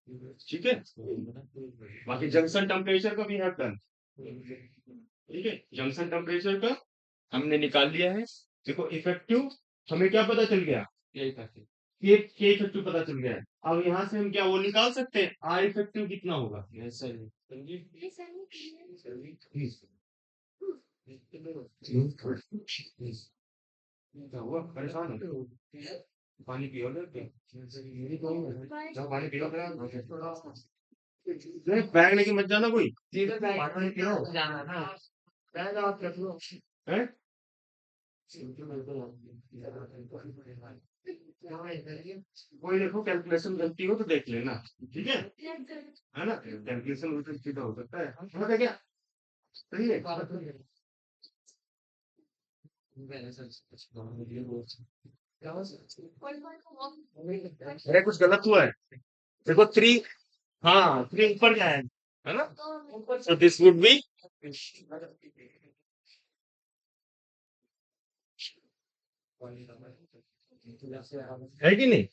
है, ठीक है। बाकी जंक्शन टेम्परेचर का भी है डन, ठीक है, जंक्शन टेम्परेचर का हमने निकाल लिया है। देखो इफेक्टिव हमें क्या पता चल गया, यही करते के इफेक्टिव पता चल गया है। अब यहाँ से हम क्या वो निकाल सकते हैं, आर इफेक्टिव कितना होगा। हैं सर समझिए क्या हुआ परेशान हो पानी पियो ले जाओ पानी पियो नहीं फेंकने की मत जाना कोई पानी पियो जाना ना बैग आप रख लो है। कोई देखो कैलकुलेशन गलती हो तो देख लेना, ठीक है ना, कैलकुलेशन उल्टा सीधा हो सकता है, समझ गया, सही है। अरे कुछ गलत हुआ है, देखो थ्री, हाँ थ्री ऊपर जाए है ना, सो दिस वुड बी, है कि नहीं,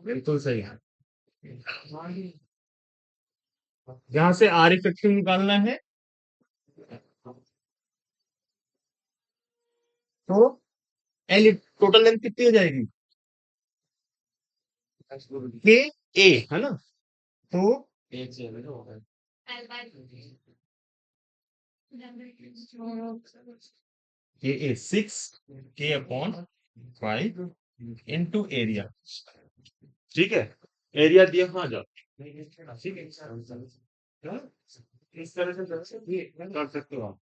बिल्कुल सही है। यहाँ से आर इफेक्टिव निकालना है, तो एल टोटल लेंथ कितनी हो जाएगी, के ए है ना, तो एक से हो गया के ए 6 के अपॉन 5 इंटू एरिया, ठीक है, एरिया दिया, हाँ जाओ, हाँ? इस तरह से कर सकते हो आप,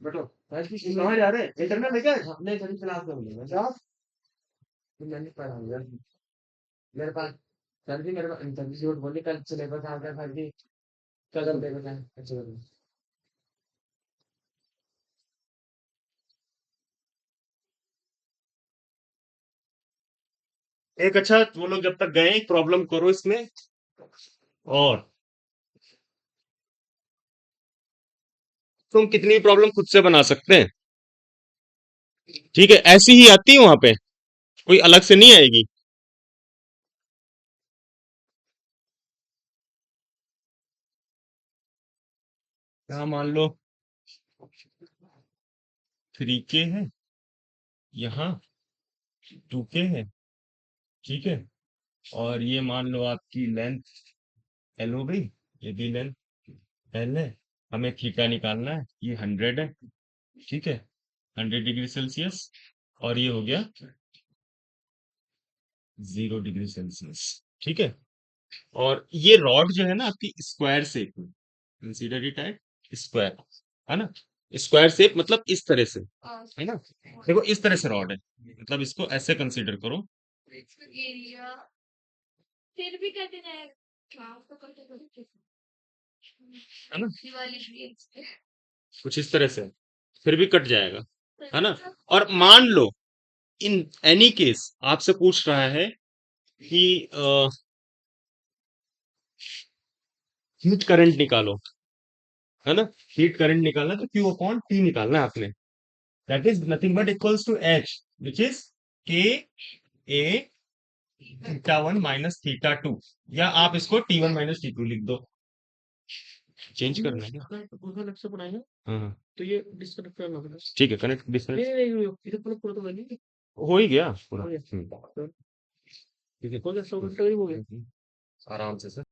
बैठो, कहाँ जा रहे हैं, इंटरनेट है क्या, नहीं सर क्लास में मिलेगा क्या, मैंने पढ़ा हुआ है। मेरे पास सर जी मेरे पास सर जी झूठ बोली कल सिलेबस आ गया सर जी कदम दे बेटा अच्छा करो एक अच्छा वो लोग जब तक गए एक प्रॉब्लम करो इसमें, और तुम कितनी प्रॉब्लम खुद से बना सकते हैं, ठीक है, ऐसी ही आती है वहां पे, कोई अलग से नहीं आएगी। यहाँ मान लो 3K है, यहाँ 2K है, ठीक है, और ये मान लो आपकी लेंथ एल हो गई, ये भी लेंथ एल है, हमें थीटा निकालना है, ये 100 है, ठीक है, 100 डिग्री सेल्सियस, और ये हो गया 0 डिग्री सेल्सियस, ठीक है, और ये रॉड जो है ना आपकी स्क्वायर शेप में, कंसीडर इट एट स्क्वायर, है ना, स्क्वायर शेप मतलब इस तरह से, है ना, देखो इस तरह से रॉड है, मतलब इसको ऐसे कंसीडर करो, है ना, कुछ इस तरह से, फिर भी कट जाएगा, है ना, और मान लो इन एनी केस आपसे पूछ रहा है कि हीट करंट निकालो, है ना, हीट करंट निकालना तो क्यू अपॉन टी निकालना है आपने, that is nothing but equals to H which is K A theta 1 minus theta 2, या आप इसको T1 माइनस T2 लिख दो, चेंज करना है क्या? अलग से बनाएंगे हाँ हाँ, तो ये डिस्कनेक्ट करना होगा ठीक है, कनेक्ट डिस्कनेक्ट नहीं इधर पूरा तो बनी हो ही गया पूरा, हो गया हम्म, ठीक है हो गया 100 घंटे करीब हो गया आराम से सर।